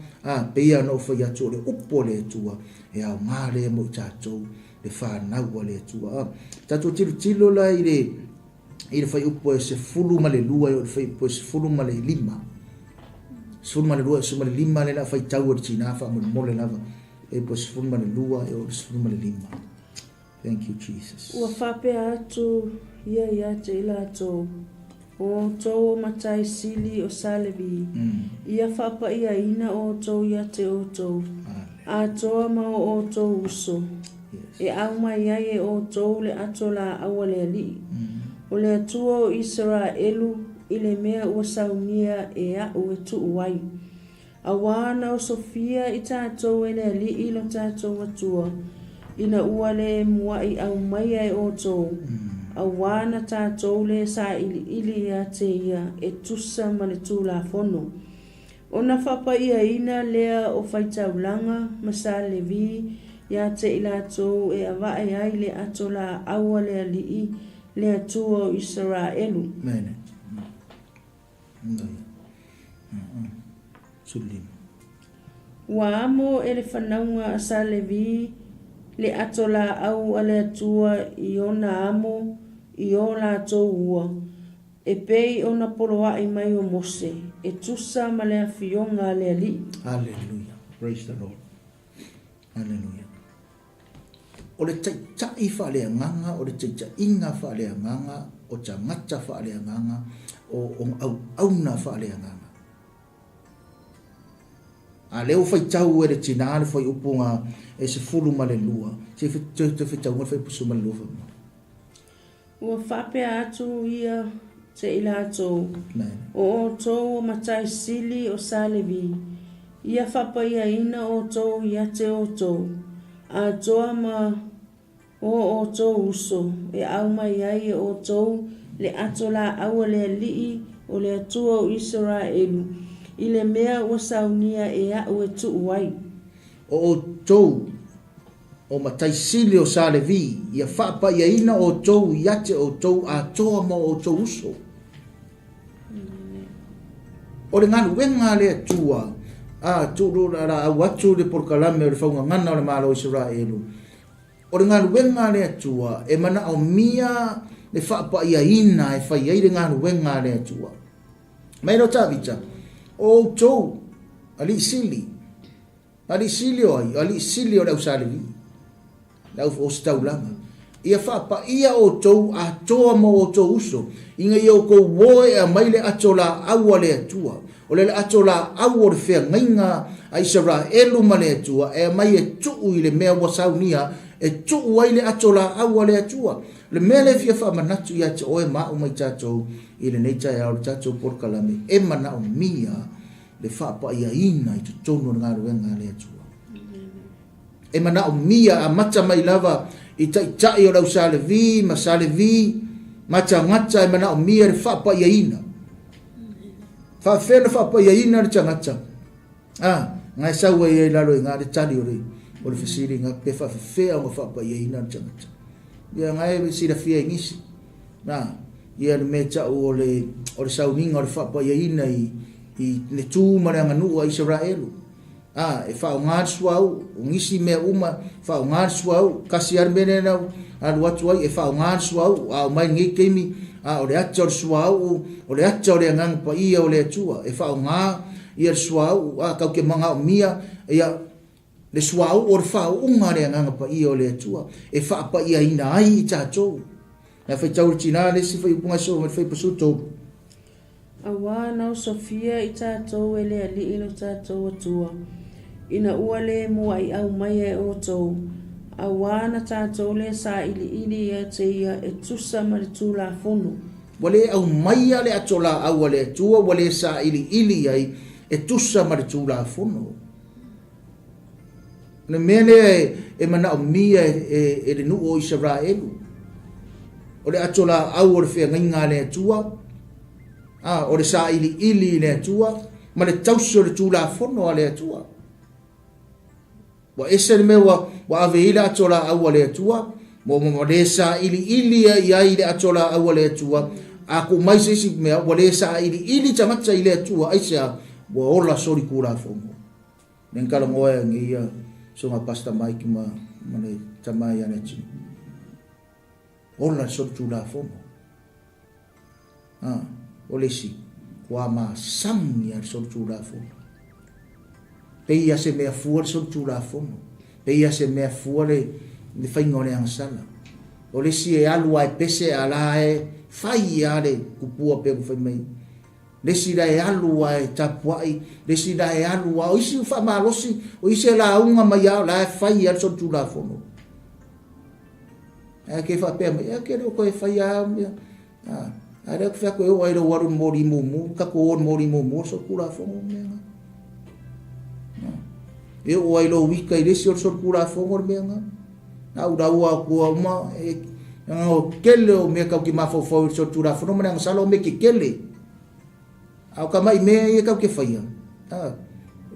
Peia no whai atu le upo le atua. E au ngā le mo i tātou le whanau le atua. Tātou tiro la i le whai upo e se fulu ma le lua e o le whai upo e se fulu ma le lima. Se fulu ma le lua e se fulu ma le lima le la whai tau o le tina wha mole lava. E upo e se fulu ma le lua e o se fulu ma le lima. Thank you, Jesus. Ua whape atu ia te ila atu. O tō matai sili o Salevi. Ia whapa ia ina o tō ia te o tō. A toa mao o tō uso. E au mai ai e o tō le ato la awa le ali. O le atua o Isaraelu i le mea ua saunia e a ue tu uai. A wana o Sofia i tātou e le ali i lo tātou atua. Ina ua le mua i au mai ai o tō. A wana tātou le sa ili a te ia e tusa ma le tū la fono. O na whapa ia ina lea o whaitaulanga ma Salevi ia te ila tō e awae ai le ato la awa le ali i le atua o Isaraelu. Mene. Sulim. Wa amo e le whanaunga a Salevi le ato la au a le atua i ona amo i o la tō ua. E pei ona poloa i mai o Mose. E tusa ma le awhionga le ali. Hallelujah. Praise the Lord. Hallelujah. O le tai whaalea nganga, o le tai inga whaalea nganga, o ta ngata whaalea nganga, o au auna whaalea nganga. a leo fai tau e le tina le fai upunga e se fulu ma le lua se fai tau ma fai pusu ma le lua ua whape atu ia te ila tō o tō o matai sili o salevi ia whapa ia ina o tō ia te o tō a toa ma o tō uso e au mai ai o tō le atola aua le alii o le atua o Isaraelu i le mea ua saunia e au e tuu wai. O tō o matai sili o salevi ia whapa ia ina o tō ia te o tō a toa ma o tō uso. O le nganu wenga le atua a tūro ra au atu le porkalame o le whaungangana o le malo Isaraelu. O le nganu wenga le atua e mana o mia le whaapa ia ina e whai ei le nganu wenga le atua. Mai no tawita, o tō ali sili o ai, ali sili o le usalevi, lau o staulanga. Ia whaapa ia o tō a toa mo o tō uso, inga ia o kou woe a mai le atola aua le atua. O le atola au o le whea ngainga a Isaraelu ma le atua, e mai e tuu i le mea wasaunia, e tuu ai le atola au o le atua. Le mea le fia wha manatu ia te oe maa umai tātou, i le neita e au le tātou porkalame, e mana o mia le whaapa ia ina i tu tono ngā ruenga le atua. E mana o mia a mata mai lava, i tai o lau salevi, ma salevi, mata ngata e mana o mia le whaapa ia ina. Whawhena whapa ia ina le tangata. Ngai saua ia i lalo i ngā le tali o le whasiri ngā pe whawhea o whapa ia ina le tangata. Ia ngai sira fia i ngisi. Ia le mea tau o le sauninga o le whapa ia ina i le tūmare anganua Isaraelu. E whao ngāri suau, o ngisi mea uma, whao ngāri suau, kasi ar mene nau, alu atu ai, e whao ngāri suau, o mai ngi keimi, o le ata o le suau, o le ata o le angang pa ia o le atua, e whao ngā, ia le suau, kau ke manga o mia, ia le suau o le whao unga le angang pa ia o le atua, e wha pa ia ina ai i tātou. Na whai tau tina le si whai upunga so, me whai pasuto. Awa nau Sofia i tātou e le ali ino tātou atua. Ina ua le mua i au mai e o tō. Awa na tātou le sa ili e te ia e tusa ma le tūla whono. Wale au mai le atola au le atua, wale sa ili ai e tusa ma le tūla whono. Na mene e mana o mia e le nuu o Isaraelu. O le atola au o le whea ngainga le atua. O le sa ili le atua. Ma le tauso le tūla whono le atua. Wa ese le mewa wa ave ila atola au le atua. Mo le sa ili ai le atola au le atua. Ako mai sisi mea wa le sa ili tamata i le atua. Aisea wa ola sori kura whono. Nenkala ngoa ngia so ma pasta mai ki ma le tamai ane tini. Ola sori tūla whono. O le si. Wa ma sangi ar sori tūla whono. Peia se mea fua le sori tūla whono. Peia se mea fua le whaingo le angsala. O le si e alua e pese ala e whai ale kupua pe ku whaimai. Le si da e alua e tapuai. Le si da e alua. O isi ufa malosi. O isi e la unga mai au la e whai ale sori tūla whono. E ke wha pēr mai. E ke reo koe whai au mea. A reo kwhea koe o aero warun mori mumu. Kako on mori mumu. So kura whono mea. E o ai lo wika i resi o sor kura whongor mea ngā. Nā uraua kua uma, o kele o mea kau ki mawhau i sor kura whono mea ngā salo o me ke kele. Au ka mai mea i kau ke whaia.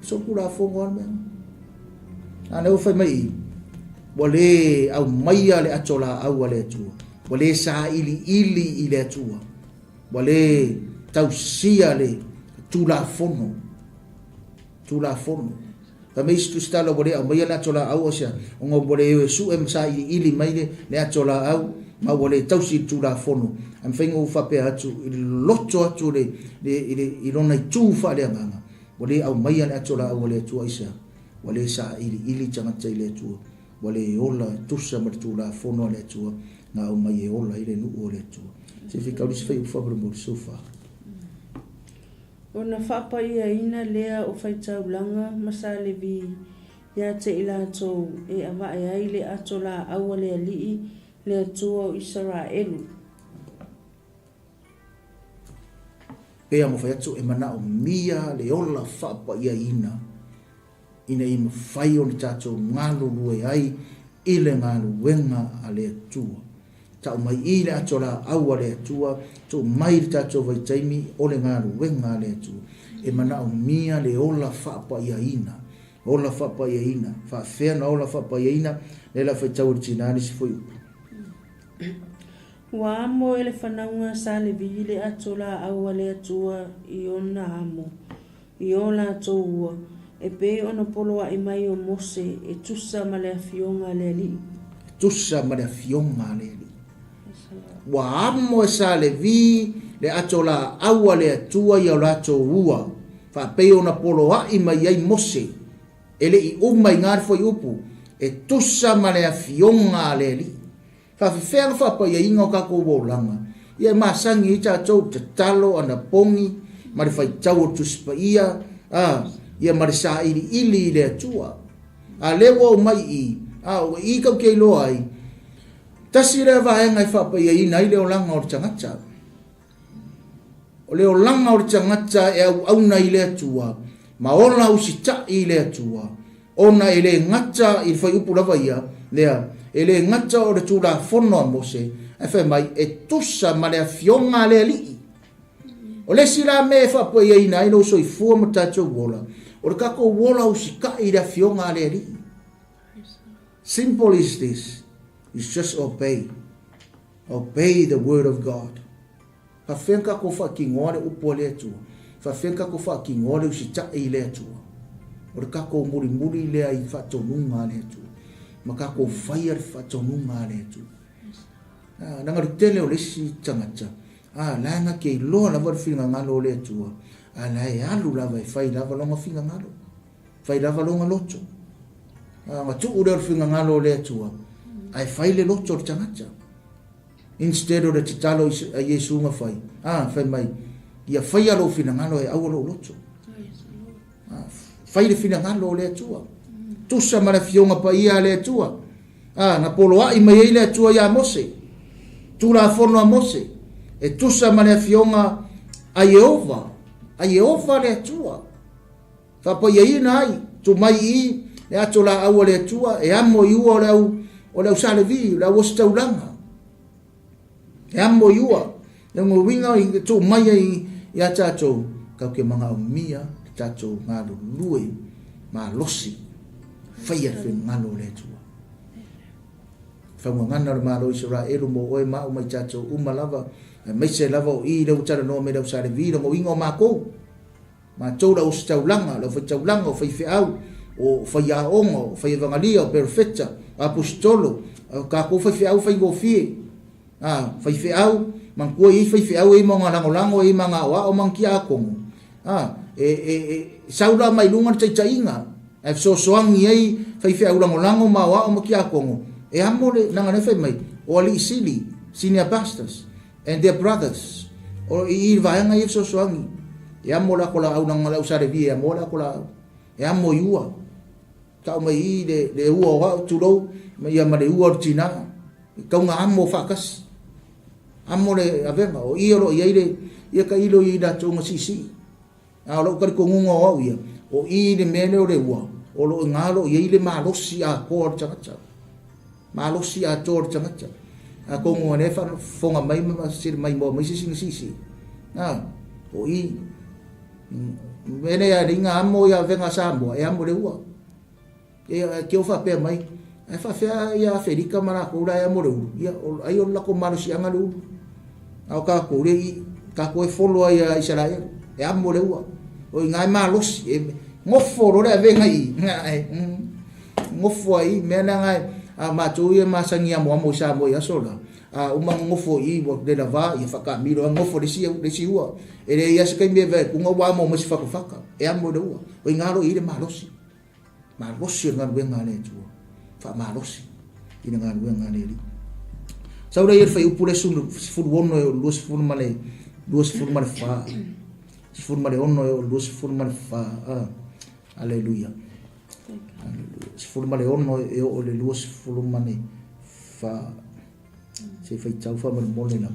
Sor kura whongor mea ngā. Nā neu whai mai i. Wale au maia le atola au le atua. Wale sa ili i le atua. Wale tausia le tula whono. Tula whono. Ka me istu stala bore au mai le atola au osia. Ongo bore e su e msa ili mai le atola au. Ma bore tausi tula whono. Am whaingo uwhape atu. I loto atu i rona i tūwha le amanga. Bore au mai le atola au le atua isa. Wale sa ili tangata i le atua. Wale ola tusa ma tula whono le atua. Nga au mai e ola i le nuu o le atua. Se whika urisi whai uwhabara mo le sofa. Ona whapa ia ina lea o whaitaulanga masalevi ia te ila tō e awa e ai le ato la aua lea lii lea tua o Isaraelu. Pea mo whaiatu e mana o mia le ola whapa ia ina ima whai o ni tātou ngālu lue ai i le ngālu wenga a lea tua. Tau mai i le ato la aua lea tua, tō mai le tātou vai taimi o le ngālu wenga a lea tua. E mana o mia le ola whapa ia ina. Ola whapa ia ina. Whawhea na ola whapa ia ina, le la whaitau le tinani si fwoi upa. Wa amo ele whanaunga sa le vi le ato la aua lea tua i ona amo. I ola tōua. E pe ona poloa i mai o Mose e tusa ma le afionga le li. Tusa ma le afionga le li. Wa amo e sa le vi le ato la aua le atua i ola tōua. Fa pe ona poloa i mai ai Mose. Ele i umai ngāri fwoi upu. E tusa ma le afionga le li. Fa fefea fa pa ia inga o kako wolanga. Ia masangi i tātou te talo ana pongi. Mari fai tau o tuspa ia. Ia marisa ili le atua. Lewa o mai i. O i kau kei loa ai. Tasi rea vaenga i whapa ia ina i leo langa o tangata. O leo langa o tangata e au na i le atua. Ma ona usi ta i le atua. Ona e le ngata i whai upu lava ia. Lea, e le ngata o le tūra whono a Mose. E whai mai e tusa ma le fionga le li. O le sira me e whapa ia ina i no so i fua ma tātou wola. O le kako wola usi ka i le fionga le li. Simple is this. It's just obey. Obey the word of God. Whawhenka ko whakingore upo le atua. Whawhenka ko whakingore usi ta i le atua. O le kako muri lea i whatonunga le atua. Ma kako whaia whatonunga le atua. Nanga rutele o lesi tangata. Langa ke loa lava le whinga ngalo le atua. La e alu lava e whai lava longa whinga ngalo. Whai lava longa loto. Ma tu ure o whinga ngalo le atua. Ai whai le loto le tangata. Instead o le titalo a Yesu nga whai. Whai mai. Ia whai alo whina ngalo e au alo loto. Whai le whina ngalo le atua. Tusa mara fionga pa ia le atua. Na poloa i mai le atua ia Mose. Tula fono a Mose. E tusa mara fionga a Yehova. A Yehova le atua. Whapa ia ina ai. Tu mai i le ato la au le atua. E amo iua o le usale vi. Le au ostaulanga. E amo iua. Le ngo winga i tu mai i a tatou. Kau ke manga o mia. Tatou ngalo lue. Ma losi. Whaia whi ngalo le atua. Whaungangana le malo Isaraelu mo oe mao mai tatou umalava. Mai se lava o i leo tara no me leo sare vira mo ingo mako. Ma toura o staulanga, lo whaitaulanga o whaiwheau, o whaiaonga, o whaivangalia, o perfecta, apostolo, kako whaiwheau whaingo fie. Whaiwheau, mankua i whaiwheau e mga langolango e mga awa o mankia akongo. Saura mai lunga taitainga. E sosoangi ei whaiwheau langolango ma awa o mankia akongo. E amore nangane whai mai, o ali isili, senior pastors, and their brothers. O i vaenga i sosoangi. E amo la kola au nang malau sare vi, e amo la kola, e amo iua. Tau mai i le ua wa tulou, ia ma le ua o tina. Kaunga amo whakas. Amo le avenga, o i oro i eire, ia ka ilo i da tonga sisi. A lo kari kongunga o au ia, o i le mele o le ua, o lo ngalo i eire malosi a koa tangata. Malosi a tor tangata. A kongunga nefa fonga mai ma sir mai mo, mai sisi. O i, mene ya ringa amo ya venga sambo e amo le ua ke o fa pe mai e fa fe ya Federica mara ko ra ya mo le ya ai o la ko maro si anga lu au ka ko le ka ko e follow ya Israel e amo le ua o ngai malos e ngofo ro le venga i ngofo ai mena ngai a ma tu ye masangia mo sa mo ya sola uma ngofo i wo de lava i faka miro ngofo de si ua ele ia se kai me ve kunga wa mo mo si faka e amo de ua o ngalo i le malosi ngal wenga le tu fa malosi i ngal wenga le li saura ia fai upule sunu fu wono luos fu male fa sifuru ma le ono e o lua sifuru ma le fa. Haleluia. Haleluia. Sifuru ma le ono e o le lua sifuru ma le fa. Se fai tau fa ma le mole na.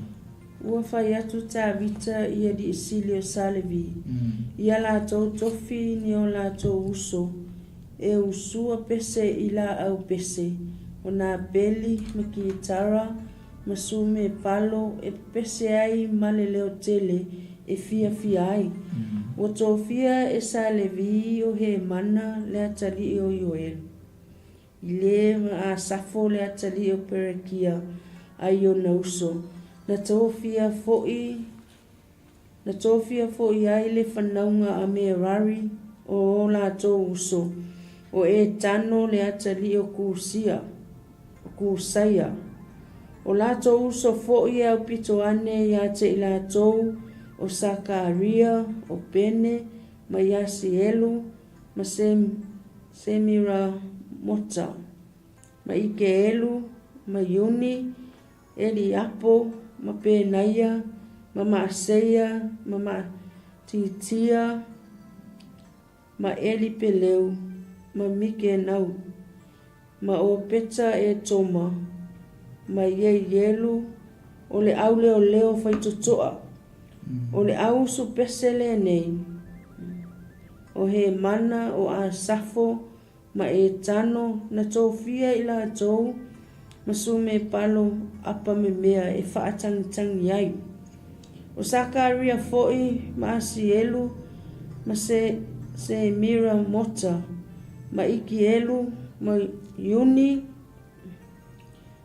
Ua fai atu tāwita ia di isili o salevi. Ia la tau tofi ni o la tau uso. E usua pese i la au pese. O nā beli ma ki tara, ma sume palo e pese ai ma le leo tele e fia ai. O tō fia e salevi o he mana le atali o Ioel. I le ma a safo le atali o Perekia ai o na uso. Na tōwhia fo'i ai le whanaunga a Merari o la tō uso. O e tano le atali o Kusaya. O la tō uso fo'i au pito ane ia te i la tō o Sakaria, o Pene, ma ISARAELU, ma Semira Mota, ma Ikeelu, ma Yuni, Eliapo, ma Penaia, ma Maaseia, ma Titia, ma Elipeleu, ma Mikenau, ma o Peta e Toma, ma Yelu, o le au leo leo faitotoa, o le au su pesele nei, o he mana o a safo, ma e tano na tō fia i la tō, ma sume palo apa me mea e whaatangitangi ai. O Sakaria fo'i ma Asielu, ma se mira mota, ma Ikielu, ma Yuni,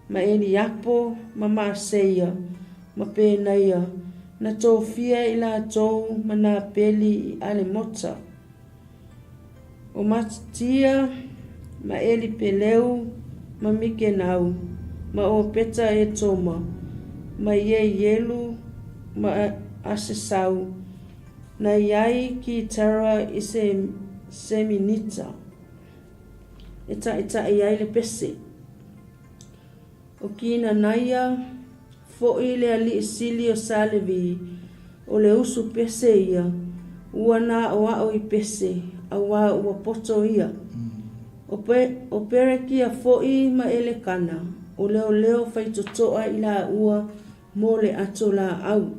ma Eliapo, ma Maaseia, ma Penaia, na tō fia i la tō ma nā peli i ale mota. O Matitia, ma Elipeleu, ma Mikenau, ma o Peta e Toma, ma Yelu, ma Asesau, na iai ki tara i se seminita. Eta iai le pese. O kina naia, fo'i le ali isili o salevi, o le usu pese ia, ua na o ao i pese, a wā ua poto ia. O perekia fo'i ma ele kana, o leo faitotoa i la ua mo le ato la au.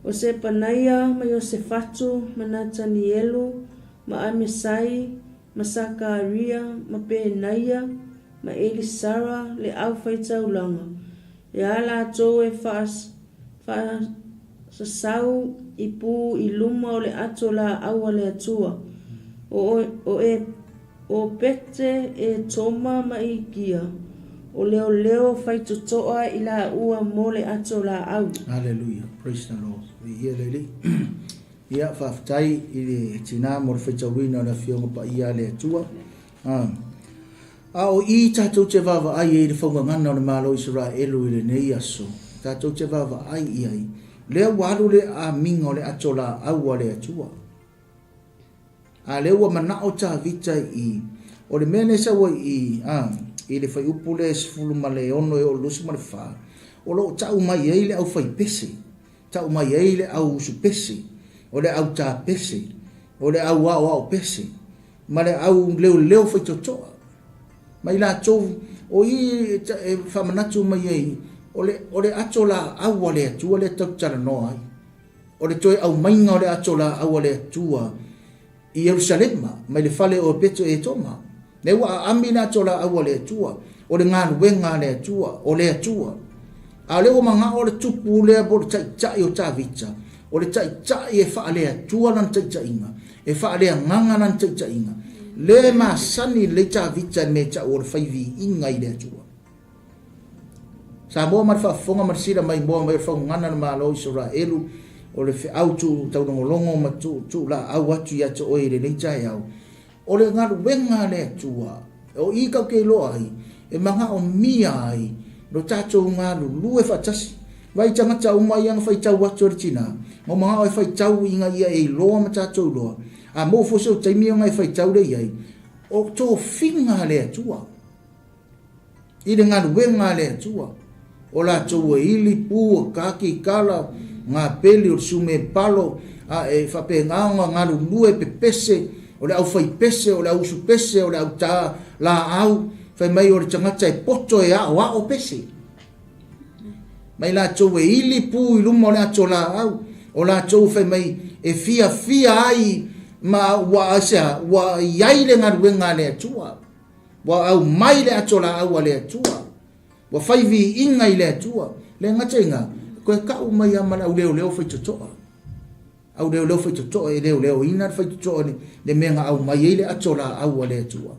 O se panaia ma Iosefatu, ma Natanielu, ma Amesai, ma Sakaria, ma Penaia, ma Elisara le au faitaulanga. E ala ato e sasau i pu i luma o le ato la aua le atua. O Pete e Toma ma Ikia. O leo faitotoa i la ua mo le ato la au. Hallelujah. Praise the Lord. Ia leli. Ia whaftai i le tina mo le faitawina na fionga pa ia le atua. O i tātou te wawa ai e le whaungangana o le MALO ISARAELU i le nei aso. Tātou te wawa ai i ai. Lea walu le a minga o le ato la aua le atua. A lea ua manao tā vita i. O le mene sa wa i le whai upu le sifulu ma le ono e o lusi ma le wha. O lo tau mai ei le au whai pese. Tau mai ei le au usu pese. O le au tā pese. O le au au pese. Ma le au leo whai totoa. Mai la tau o i whamanatu mai ei. O le ato la aua le atua le tau tara no ai. O le toi au mainga o le ato la aua le atua i Jerusalema. Mai le fale o Peto e Toma. Ne wa amina tola awale atua o le ngānu wenga le atua o le atua a le o manga o le tupu le bo tai o tavita o le tai e fa le atua nan tai inga e fa le nganga nan tai inga le ma sani le tavita me ta o le faivi inga i le atua sa mo ma fa fonga ma sira mai mo mai fa ngana na MALO ISARAELU o le autu tau longo ma tu la awatu ya to o le le tai au o le ngaru wenga le atua, o i kau kei loa ai, e manga o mia ai, no tato ngaru lue fatasi, vai tanga tau mai ang fai tau watu tina, o manga o fai tau inga ia e loa ma tato loa, a mo fose o taimi o ngai fai tau le iai, o to finga le atua, i le ngaru wenga le atua, o la tau e ili pu o kaki kala, ngā peli o sume palo e whapengaonga ngā lulue pe pese o le au whai pese o le au su pese o le au tā la au whai mai o le tangata e poto e o pese mai la tau e ili pu i luma o le ato la au o la tau whai mai e fia ai ma wa iai le ngā ruenga le atua wa au mai le ato la au le atua wa whai vi inga i le atua le ngata inga koe kau mai amana au leo whai totoa au leo whai totoa e leo ina whai totoa le menga au mai ele ato la au le atua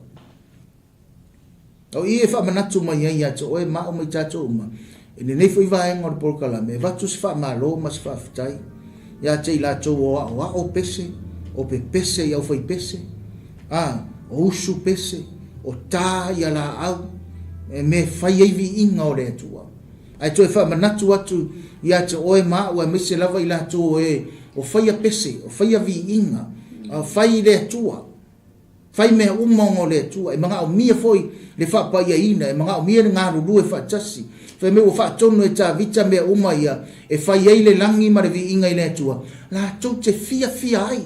au i e wha manatu mai ai ato o e mao mai tato uma e nei whai vaenga o le polkala me vatu si wha malo ma si wha fitai ia te ila tau o pese o pe pese i au whai pese o usu pese o tā ia la au me whai eivi inga o le atua ai toi wha manatu atu ia te oe maa ua mese lava i la tō o whai a pese, o whai a vi inga, whai le atua, whai mea umongo le atua, e mga o mia foi le whapa ia ina, e mga o mia ngā ruru e whaatasi, whai mea o whaatono e tā vita mea uma ia, e whai ei le langi ma le vi inga i le atua, la tau te fia ai,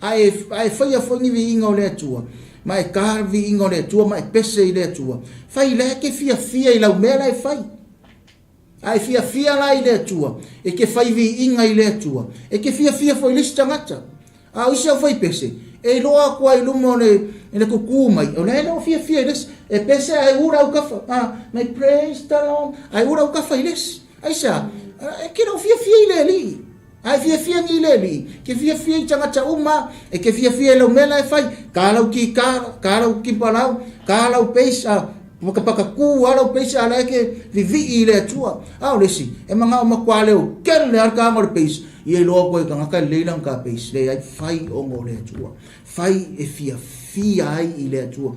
ai whai a whangi vi inga o le atua, ma e kār vi inga o le atua, ma e pese i le atua, whai le ke fia i lau mea la e whai, ai fia la i le atua e ke fai vi inga i le atua e ke fia foi lisi tangata o isi au fai pese e loa kua i lumo le kuku mai o le o fia i lesi e pese ai ura au kafa may praise the Lord ai ura au kafa i lesi ai sa e ke lau fia i le li ai fia i le li ke fia i tangata uma e ke fia i lau mela e fai ka lau ki ka lau ki palau ka lau pese paka ku ala pese ala ke vivi le tua lesi e manga o makwale o kel le arka mo pese i lo ko ka ka le lang ka pese le ai fai o mo le tua fai e fia ai i le tua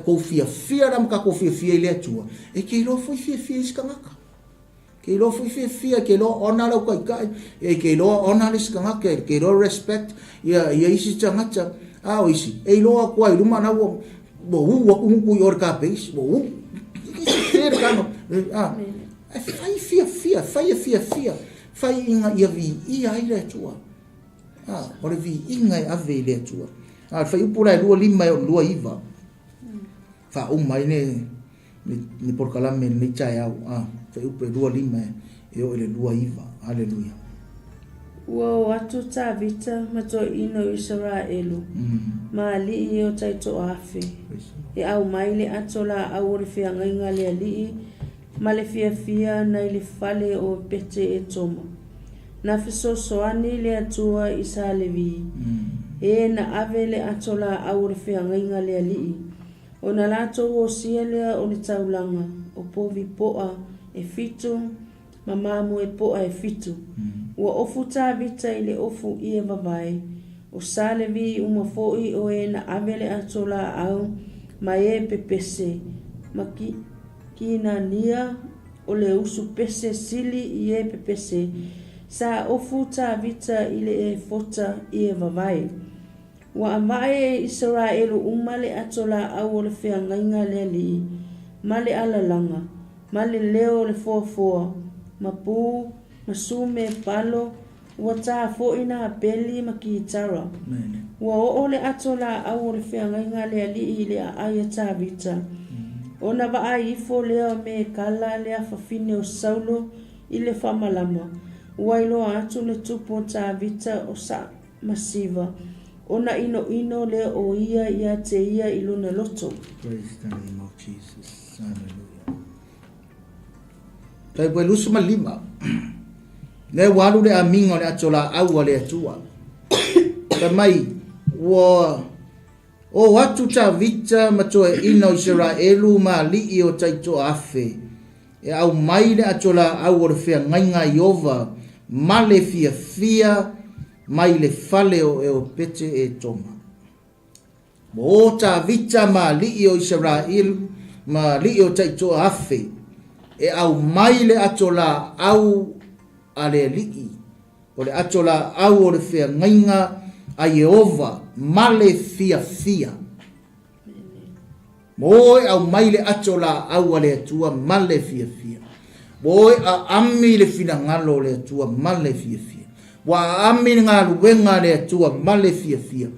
ko fia ram ka ko fia i le tua e ke lo foi fia skanga ke lo foi fia ke lo ona lo kai e ke lo ona le skanga ke lo respect ia isi tangata o isi e lo ko ai luma na wo bo ku yor ka pes bo fer kano fai inga ia vi ia ile tua ore vi inga ave ile tua fai upura lua lima o lua iva fa mai ne por kala me ne chai au fai upura lua lima e o ile lua iva haleluya Ua atu tā vita mato ino Isaraelu. Ma li o taito afe. E au maile ato la au re fia ngainga le ali. Ma le fia na le fale o pete e toma. Na fiso soani le atua isa levi. E na ave le ato la au re fia ngainga le ali. O na lato o sielea o le taulanga. O povi poa e fitu. Mamamu e poa e fitu. Ua ofu tā vita i le ofu i e vavai. O salevi uma foi o e na avele atola au ma e pepese. Ma ki na nia o le usu pese sili i e pepese. Sa ofu tā vita i le e fota i e vavai. Ua amae e Isaraelu umale atola au o le whea ngainga le li. Ma le alalanga. Ma le leo le foa. Ma pu. Masume palo ua tā foina peli makitara. Ua o le atola au le whea ngainga le ali i le aia tā vita. Ona wa ai ifo lea me kala lea whawhine o saulo i le whamalama. Ua ilo atu le tupu tā vita o sa masiva. Ona ino lea o ia te ia i luna loto. Praise the name of Jesus. Hallelujah. Tai pue lusu malima. Le walu le amingo le atola au le atua. Ta mai o watu ta vita matoe ino Isaraelu ma li o taito afe. E au mai le atola au le fea ngainga iova ma le fia mai le fale o pete e toma. Mo ta vita ma li o Isaraelu ma li o taito afe. E au mai le atola au ale lii o le atola au o le whea ngainga a Yehova ma le fia moe au mai le atola au ale atua ma le fia Boy a ami le fina ngalo le tua male fia fia. Wa ami ngalu wenga le tua male fia fia.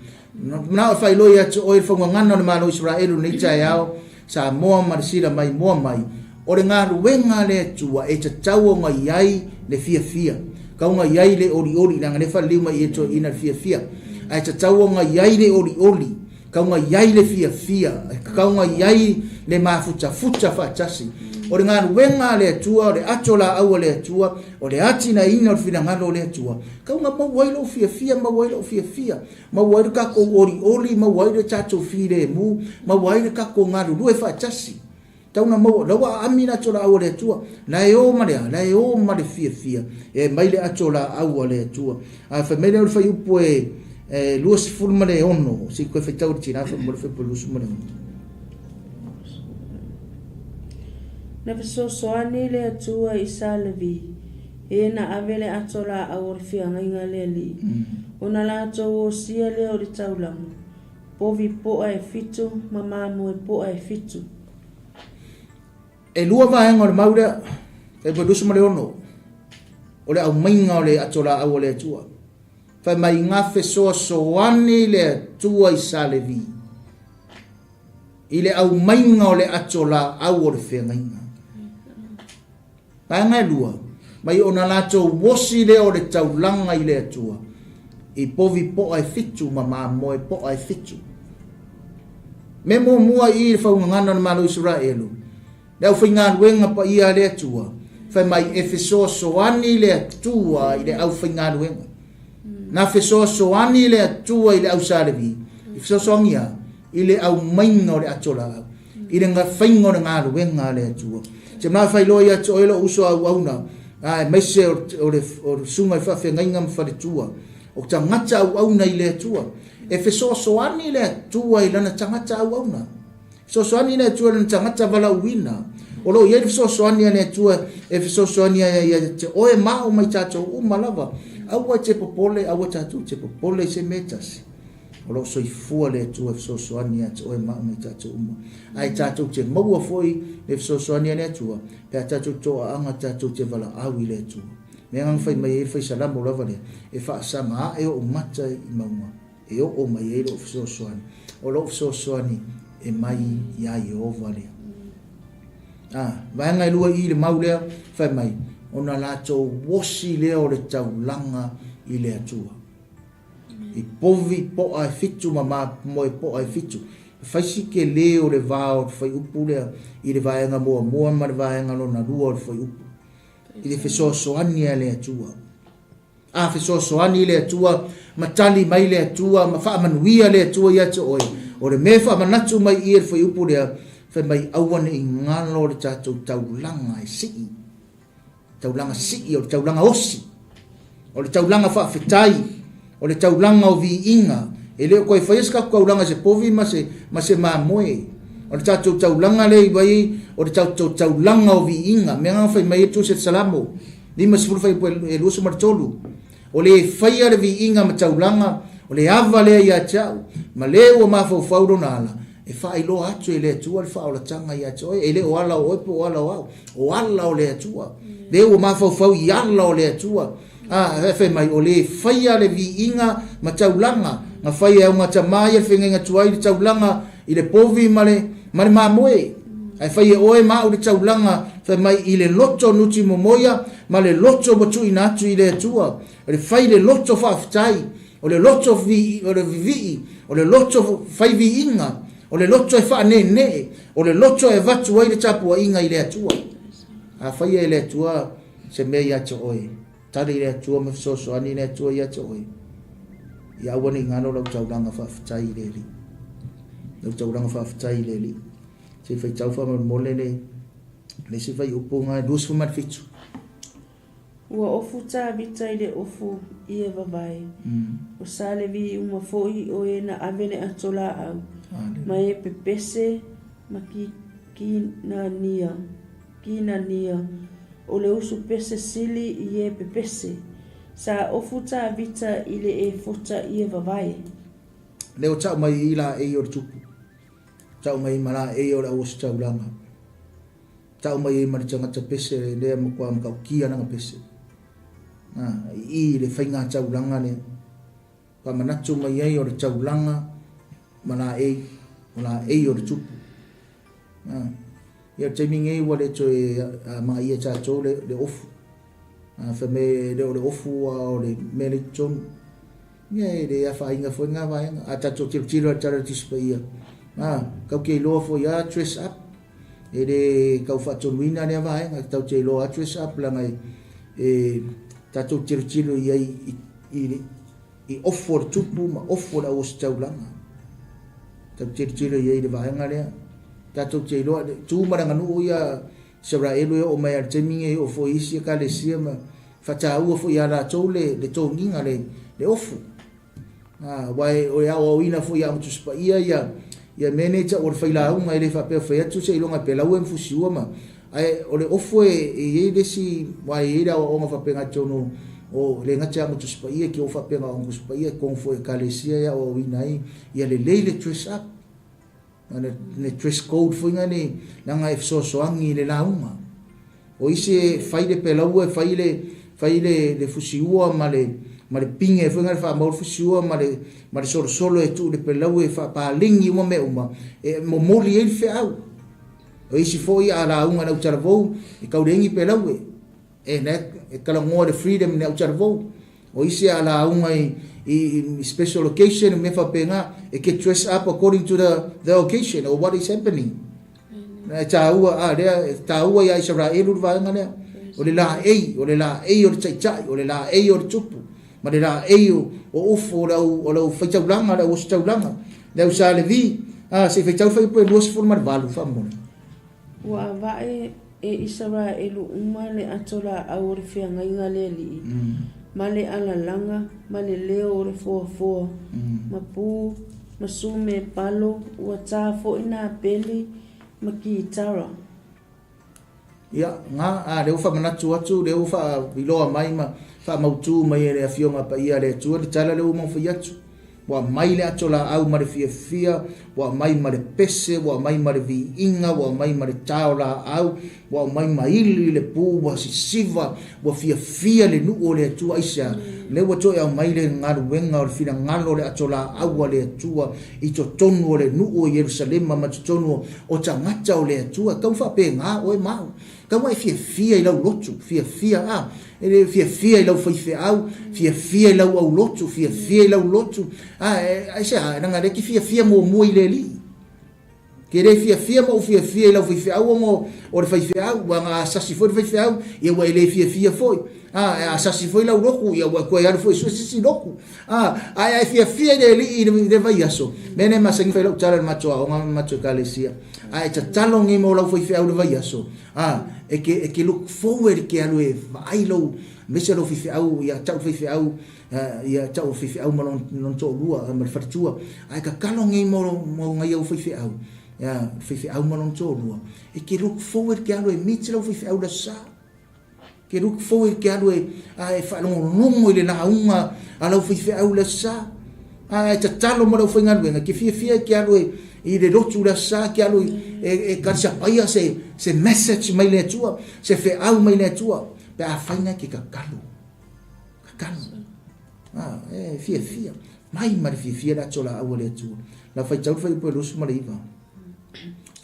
Na fai lo ya to oil fonga ngano le malo Israelu ni yao sa moa marsila mai moa mai. Ore ngalu wenga le tua e tau nga yai le fia fia. Kau nga yai le ori na ngane fa liuma i to ina fia fia. Ai tau nga yai le ori. Kau nga yai le fia fia. Kau nga yai le mafuta fa tasi. Ore ngā wenga le atua, ore atola aua le atua, ore atina ina o fina ngalo le atua. Kau ngā mawailo fia fia, mawailo fia fia. Mawailo kako ori, mawailo tato fire mu, mawailo kako ngā rurue wha tasi. Tau ngā mawa, lawa amina atola aua le atua. La e o mare fia fia. E maile atola aua le atua. A wha meile ore whai upo lua sifuru mare ono, si koe whai tau tina wha mare whai polusu mare ono. Na fesoasoani le atua i Salevi e na avele atola au le fianga le li. Ona la atou o sia le o le taulangu. Povi poa e fitu, mamamu e poa e fitu. E lua vaenga o le maura, e polusu mare ono. O le au mainga o le atola au le atua. Fai mai ngā fesoasoani le atua i Salevi. I le au mainga o le atola au le fianga. Paenga lua, mai ona lato wosi le o le taulanga i le atua. I povi po ai fitu, ma moe po ai fitu. Me mua i le whaungangana na malo Israelu. Leo whainga luenga pa ia le atua. Whai mai e fesoasoani le atua i le au whainga luenga. Na fesoasoani le atua i le au Salevi. I fesoasoangia i le au mainga o le atola au. I le ngā whainga o le ngā luenga le atua. Se ma fai loia to elo uso au auna. Ai mese o le sunga I fa ngainga mfale tua. O tangata au auna I le tua. E fesoasoani le tua I lana tangata au auna. Fesoasoani le tua lana tangata vala uina. O lo ye fesoasoani le tua e fesoasoani ia te oe mao mai tato umalava. Au te popole au tato te popole se metasi. O lo soifua le tua fesoasoani te oe mao mai tato uma. Ai tato te maua foi le fesoasoani le tua. Pe tato toa anga tato te vala au I le tua. Me ngang fai mai e fai salamo lava le. E fa sama e o mata I mauma. E o mai e lo fesoasoani. O lo fesoasoani e mai ia Jehova le. Vaenga I lua I le maulea fai mai. Ona lato wosi leo le taulanga I le atua. I povi po ai fitu ma moe po ai fitu. Fai sike leo le vao fai upu lea I le vaenga moa ma le vaenga lo na lua le fai upu. I le fesoasoani le atua. Fesoasoani le atua, matali mai le atua, ma faa manuia le atua ia te oe. O le me faa manatu mai I le fai upu lea, fai mai awane I ngalo le tatou taulanga e sii. Taulanga sii, o le taulanga osi. O le taulanga faa fetai. O le taulanga o vi inga. E leo koe whaiaska kaulanga se povi ma se moe. O le tatou taulanga le iwai, o le taulanga o vi inga. Mea ngā whai mai e tu se salamo. Lima se fulu whai e luosu maritolu. O le whaia le vi inga ma taulanga, o le ava le ia tau. Ma leo o mawhau whauro nala. E whai lo atu e le atua, le whao la tanga ia tau. E leo o ala o oipo o ala o au. O ala o le atua. Leo o mawhau whau I ala o le atua. Fe mai o le whaia le vi inga ma taulanga. Nga whaia o ngata mai e whenga tuai le taulanga I le povi ma le mamoe. Ai whaia oe ma o le taulanga fe mai I le loto nuti momoia ma le loto batu I natu I le atua. O le whai le loto whaafitai. O le loto o le vivii. O le loto whai vi inga. O le loto e wha ne. O le loto e vatu ai le tapua inga I le atua. Whaia I le atua se mea ia te oe. Tari le atua me fesoasoani le atua ia te oe. Ia awane I ngano lau taulanga whaafitai le li. Lau taulanga whaafitai le li. Se whai tau wha mole le se whai upunga e duas whamat fitu. Ua ofu tā vita I le ofu I e vavai. O Salevi uma foi o e na avene atola au. Ma e pepese ma kina nia. O le usu pese sili I e pepese. Sa ofu tā vita I le e fota I e vavai. Leo tau mai I la e o le tupu. Tau mai mala e o le awas taulanga. tau mai ma tanga ta pese le mo kwa ma kia na pese I le fainga tau langa le pa manatu mai ai o le tau langa mana e o le tupu ia taimingi wa le toe ma ia ta to le ofu fa me le ofu o le mele tom ia le a fa inga fo nga vai a ta to tiro ta tispaia ka ke lo fo ia dress up ele ka fa to wina ne vai ka ta te lo dress up la mai ta to tiro ia I ofu tupu ma ofu la o staulanga ta tiro ia le vai nga le ta to te lo tu maranga nu ia 𝚟𝚑𝚍𝚎 o mai arteminge o fo isi ka le sia ma fa ta u fo ia la to le to nginga le ofu wai o ia o ina fo ia mutu spa ia manager o faila un ai le fa pe fa tu se longa pe la u fu siua ma ai o le ofu e le si wai ira o fa pe nga tono o le nga cha mutu spa ia ki o fa pe nga o spa ia kon fo e ka le sia ia o ina ia le dress up ne dress code fo nga ni nga e so angi le launga o ise fai le pe la u fai le fusiua ma le pinge fo nga fa mo fusiua ma le solo e tu le pe la u fa pa lingi mo me uma e mo moli e fe au o isi fo ia la unga na utarvo e ka rengi pe la u e kala mo le freedom na utarvo o isi ala unga I special occasion me fa penga e ke dress up according to the occasion or what is happening taua ia ISARAELU va ngane o le la e o le 𝚟𝚑𝚎𝚅 o le la e o le tupu ma le la e o ufo o lo faitaulanga o staulanga le usa le vi se faitau fai pe los forma valu fa mo wa va e ISARAELU uma le atola au re fia ngai le li male ala langa male leo re fo mapu masume palo wa tafo ina peli maki tara ia nga le ufa manatu atu le ufa viloa mai ma fa mautu mai le afionga pa ia le tu le tala le uma fa yatu wa mai le atola au mare fia wa mai mare pese wa mai mare vi inga wa mai mare taola au wa mai maili le pu wa siva wa fia le nu o le tu aisa le wa to ya mai le ngaru wenga o fina ngalo le atola au le tua I to tonu le nu o Jerusalem ma tonu o tangata o le tua ka fa pe nga o ma ka wa fia I lau lotu fia ele fia I lau fai au fia I lau au lotu fia I lau lotu aisa nga le ki fia mo I le li kere fia mo fia I lau fai au mo o le fai au wa nga sasi fo fai au ia wa ele fia foi asasi foi lau roku ia wa ko ia foi si roku ai fia le li de vai aso mene masangi fai lau tala macho o macho kalesia ai ta talong mo lau fai au le vai aso e ke look forward ke alu e vai lo mese lo fai au ia tau fai au ia tau fai au mo non to lua ma fatua ai ka kalong mo ngai au fai au ya fai au mo non to lua e ke look forward ke alu e mitse lo fai au da sa ke look forward ke alu e fa longo le na unga ala fai au la sa ai ta talo mo lo fai ngalu ke fia ke alu I le rotu la sa ke alu e karsa paia se message mai le tua se fe au mai le tua pe a faina ke kakalo fia mai mar fia la chola au le tua la fai tau fai po lusu mariva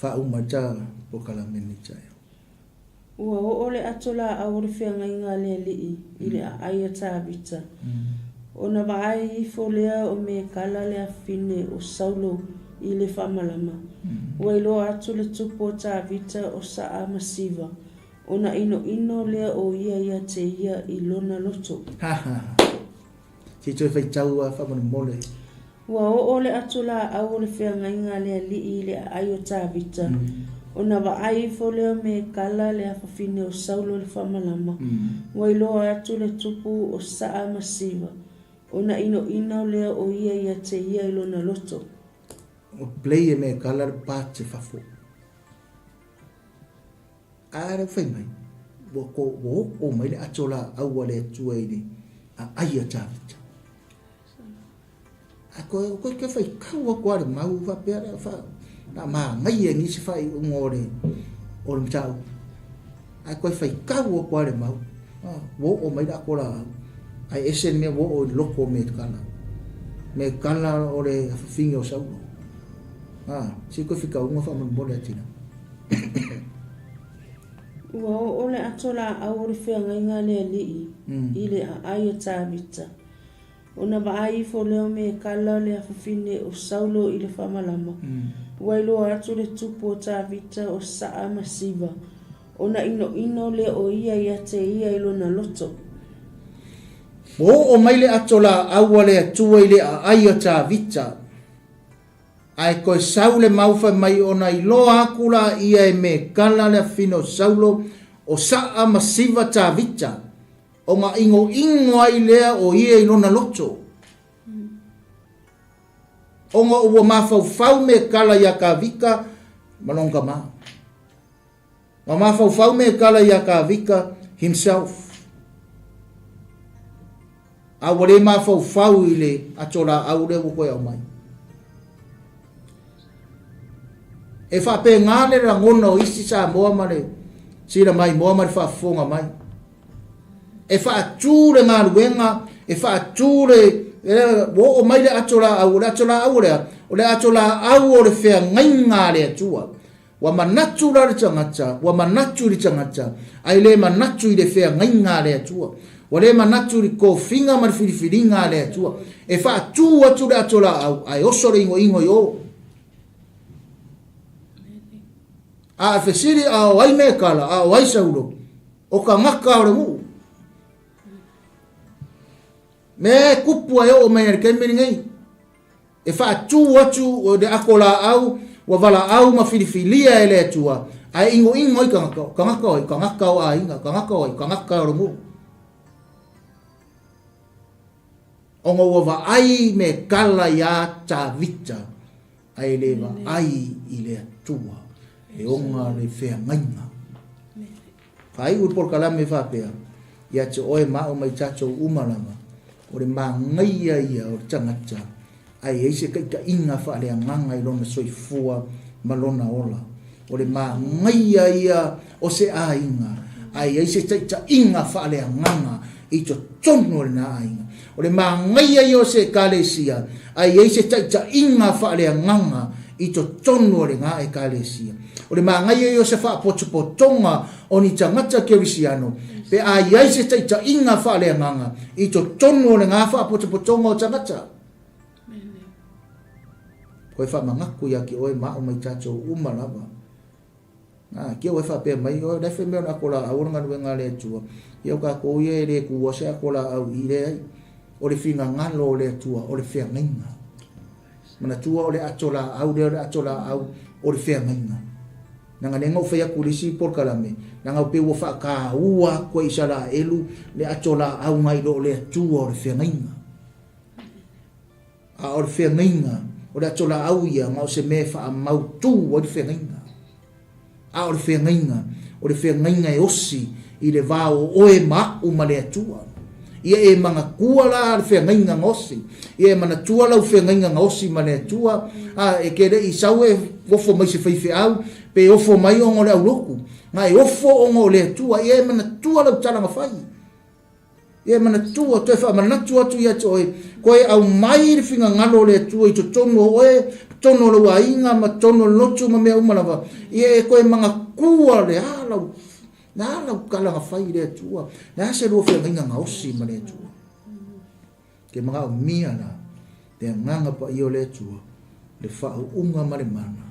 fa uma ta po kala meni cha ua o le atola au re fia ngai ngale li I le aia tabita ona vai fo lea o me kala le afine o saulo I le whamalama. Wailo atu le tupo ta vita o saa masiva. Ona ino lea o ia te ia I lona loto. Si toi fai tau a whamana mole. Ua o le atu la au le whea ngainga lea li I le aio ta vita. Ona wa ai fo lea me kala le afafine o saulo le whamalama. Wailo atu le tupo o saa masiva. Ona ino lea o ia te ia I lona loto. O play me kala parte fafo ara fai mai o mai le atola au le tuaini ai atavita ko ke fai kaua ko mau va pera fa na ma ngai ngi se fai ngore o le tau ai koe fai kau o kwa le mau wo o mai da kola ai esen me wo o loko me kala o le fingo sau si koe fika unga fa man bole atina ua o le atola au o le feagaiga le alii i le aai o tavita ona vaai fo leo me kala le afafine o saulo i le faamalama ua iloa atu le tupu o tavita o 𝚟𝚑𝚙𝚢𝚑𝚝 ona inoino le o ia ia te ia i lona loto o mai le atola au le atua i le aai o tavita ai koe sau le maufa mai ona iloa akula ia e me kala le afino saulo o 𝚟𝚑𝚙𝚢𝚑𝚝 tavita o nga ingo ai lea o ia i lona loto o nga ua mafaufau me kala ia kavika malonga ma mafaufau me kala ia kavika himself a wale mafaufau i le atola au le koe au mai e fa pe ngale la ngona o isi sa moa male sira mai moa male fa fonga mai e fa ture nga ruenga e fa ture wo o mai le atola au le atola au o le fea ngainga le atua wa manatu la tangata wa manatu li tangata ai le manatu i le fea ngainga le atua wa le manatu li ko finga mar filifilinga le atua e fa tu atu le atola au ai oso le ingo yo a fesiri a wai me kala a wai saulo o ka ngaka o mu me kupu ai o mai ke me ngai e fa tu atu o de akola au wa vala au ma filifilia ele tua ai ingo i ka ngaka o a inga ka ngaka o mu o ngo wa ai me kala ya tavita ai le va ai ile tua e onga le fea ngainga. Fai ur por kalame fa pea. Ia te oe mao mai tato umalama. O le maa ngaia ia o tangata. Ai eise kaika inga fa le nganga i lona soifua malona ola. O le maa ngaia ia o se a inga. Ai eise taita inga fa le nganga i to tono le na inga. O le maa ngaia ia o se kalesia. Ai eise taita inga fa le nganga i to tono le ngā e kalesia. O le māngai e o se wha potopotonga o ni tangata Kirisiano. Pe a iai se taita inga wha le nganga i to tono le ngā wha potopotonga o tangata. Koe wha mangaku ia ki oe mao mai tato umalawa. Kia oe wha pia mai oe lefe mea akola auranga nuenga le tua. Iau ka kou ie le kuwa se akola au i le ai. O le finga ngalo o le tua o le whea ngainga. Mana tua o le atola au le atola au o le whea ngainga. Nanga nenga ufea kulisi por kalame. Nanga upe wafa ka ua kwa ISARAELU le atola au ngai lo le tua o le whea ngainga. A o le whea ngainga o le atola au ia ngau se me wha mau tu o le whea ngainga. A o le whea ngainga o le whea ngainga e osi i le vao oe ma uma le atua. Ia e manga kua la whea ngainga ngosi. Ia e mana tua lau whea ngainga ngosi ma le tua. E kere i sau e wofo mai se whaife au. Pe ofo mai ongo le au loku. Nga e ofo ongo le tua. Ia e mana tua lau taranga whai. Ia e mana tua. Toi wha mana tua tu ia to oe. Koe au mai le whinga ngalo le tua i to tono oe. Tono lau a inga ma tono lotu ma mea umalawa. Ia e koe manga kua le halau. Nā lau kalanga whai le tua. Nā se rua whea ngainga ngaosi ma le tua. Ke mga au mia la. Te nganga pa i o le tua. Le whao unga ma le mana.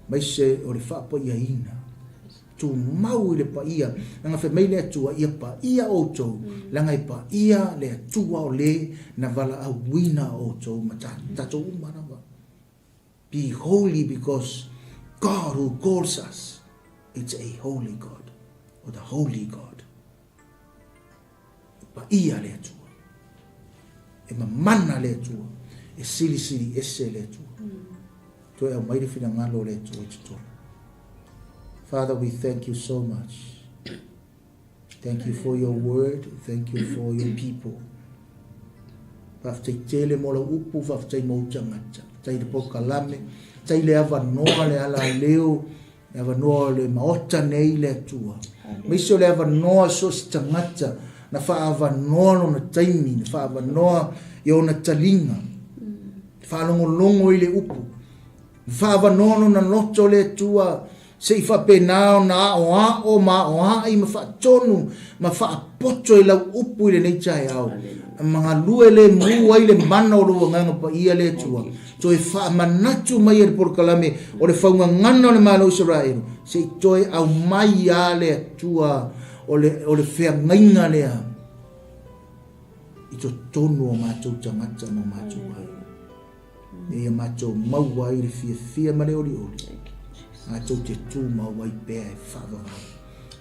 Mai se o le wha pa ia ina. Tu mau i le pa ia. Nanga whe mei le tua ia pa ia o tau. Langa i pa ia le tua o le. Na vala au wina o tau. Ma tato umana wa. Be holy because God who calls us. It's a holy God. Or the holy God. Pa ia le tua. E mamana le tua. E sili sili ese le tua. Toi au mai fina ngalo le tua i tua. Father, we thank you so much. Thank you for your word. Thank you for your people. Whaftai tele mola upu, whaftai mo tangata. Tai le poka lame. Tai le ava noa le ala leo. Le avanoa le maota nei le atua. Maiso le avanoa so si tangata. Na wha avanoa no na taimi. Na wha avanoa i o na talinga. Wha longo i le upu. Wha avanoa no na loto le atua. Se i whapenao na o ma o i ma wha tonu. Ma wha poto i lau upu i le nei tai au. Mga lue le mua i le mana o lua nganga pa ia le atua. So e wha manatu mai e porokalame o le whaungangana o le malo Israel. Se i toi au mai a le atua o le whea ngainga lea. I to tonu o mātou tangata no mātou ai. E a mātou maua i le fia male oli oli. Mātou te tū maua i pēa e whaavanga.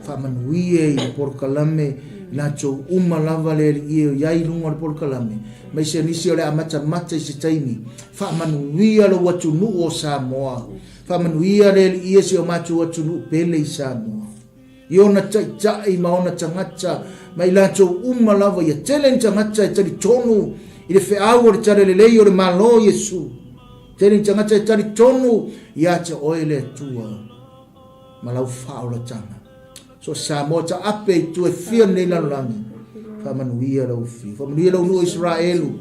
Whamanuia i le porokalame Nacho lava le ia iai lunga le porokalame. Mai se nisi o le amata mata i se taimi. Whamanuia lo watu nu o Samoa. Whamanuia le ia se o matu watu nu pele i Samoa. I ona tai ma ona tangata. Mai lato lava ia tele tangata i tali tonu. I le wheau o le TILAULELEI o le MALO Yesu. Tele tangata i tali tonu. Ia te oele tua. Malau whao la tanga. So Samoa ta ape i tu e fia nei lalangi. Whamanuia lau fi. Whamanuia lau nu ISARAELU.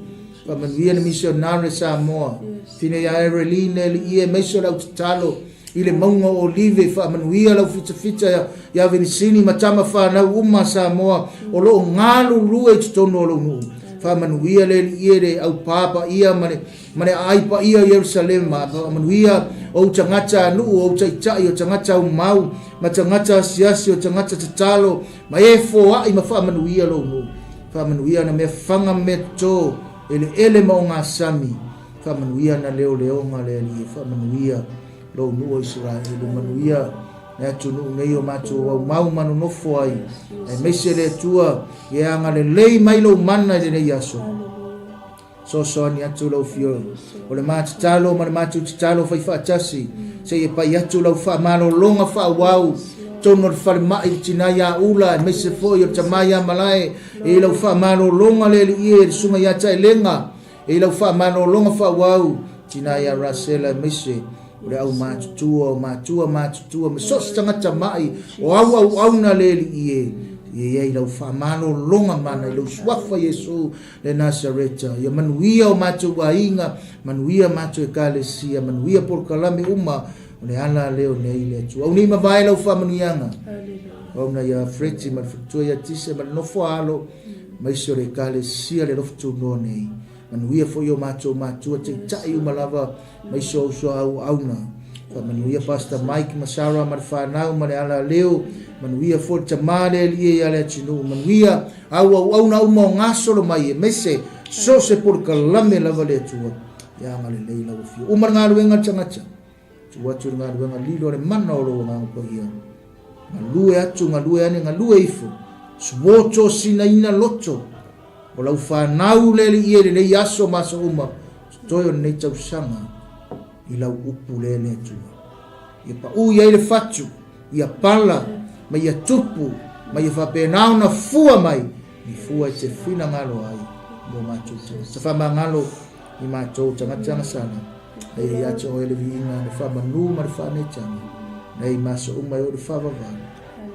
Whamanuia na misionare Samoa. Fine ia Ereline li ia meiso lau tatalo. Ile maunga o live whamanuia lau fita ia venisini matama whanau uma Samoa. O loo ngalu rua i tutono o lau nu. Whamanuia le ia le au papa ia mane aipa ia Jerusalem. Whamanuia o tangata nu o taitai o tangata o mau. Ma tangata siasi o tangata tatalo. Ma e foa i ma whamanuia lo nu. Whamanuia na mea whanga me tō. Ele ma o ngā sami. Whamanuia na leo nga le li. Whamanuia lo nu o Israelu. Manuia na atu nu nei o mātou au mau manu nofo ai. E meise le tua. E anga le lei mai lo mana le nei aso. So ni atu lau fio. O le mātatalo ma le mātou tatalo fai whaatasi. Se e pai atu lau wha malo longa wha wau. Tono le whare mai tina ia ula. E meise fo i o tamai a malai. E lau wha malo longa le ie. E sunga ia tai lenga. E lau wha malo longa wha wau. Tina ia rasela e meise. O le au mātutua o mātutua. Me sos tangata mai. O au na le ie. Ia lau whamano longa mana, lau swafa Yesu le Nasareta. Ia manuia o mātou wainga, manuia mātou e kālesia, manuia porokalame uma, o le ala leo nei le atu. Au ni mawai lau whamanuianga. Au na ia freti, ma whatua ia tise, ma nofo alo, ma iso le kālesia le loftu no nei. Manuia fo i o mātua te tai umalava, ma iso au na. Manuia Pastor Mike Masara ma whanau ma le ala leo. Manuia fo tamare li e ale tinu. Manuia au na uma o ngaso lo mai e mese. So se porokalame lava le atua. Ia ngale lei lau fio. Umar ngā ruenga tangata. Tua tu ngā ruenga lilo le mana o lo ngā upa ia. Ngā lue atu, ngā lue ane, ngā lue ifo. Svoto sina ina loto. O lau whanau le li e le aso masa uma. Stoyo nei tau sanga. I lau upu le atua. Ia pa ui ai le fatu. Ia pala. Ma ia tupu. Ma ia whapenao na fua mai. Ni fua te whina ngalo ai. Mo mātou. Sa whama ngalo i mātou tangatanga sana. Ei ato o ele viinga le whamanu ma le whanetanga. Nei maso umai o le whavavana.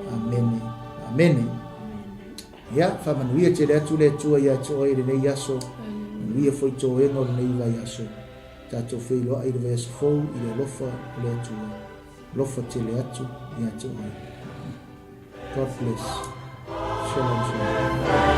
Amene. Amene. Ia whamanuia te le atu le atua i ato o ele nei aso. Manuia foi tō engo le nei vai aso. Tato whailoa i le vai aso fau i le lofa le atua. Lofa te le atu i ato ai. God bless. Shalom, shalom.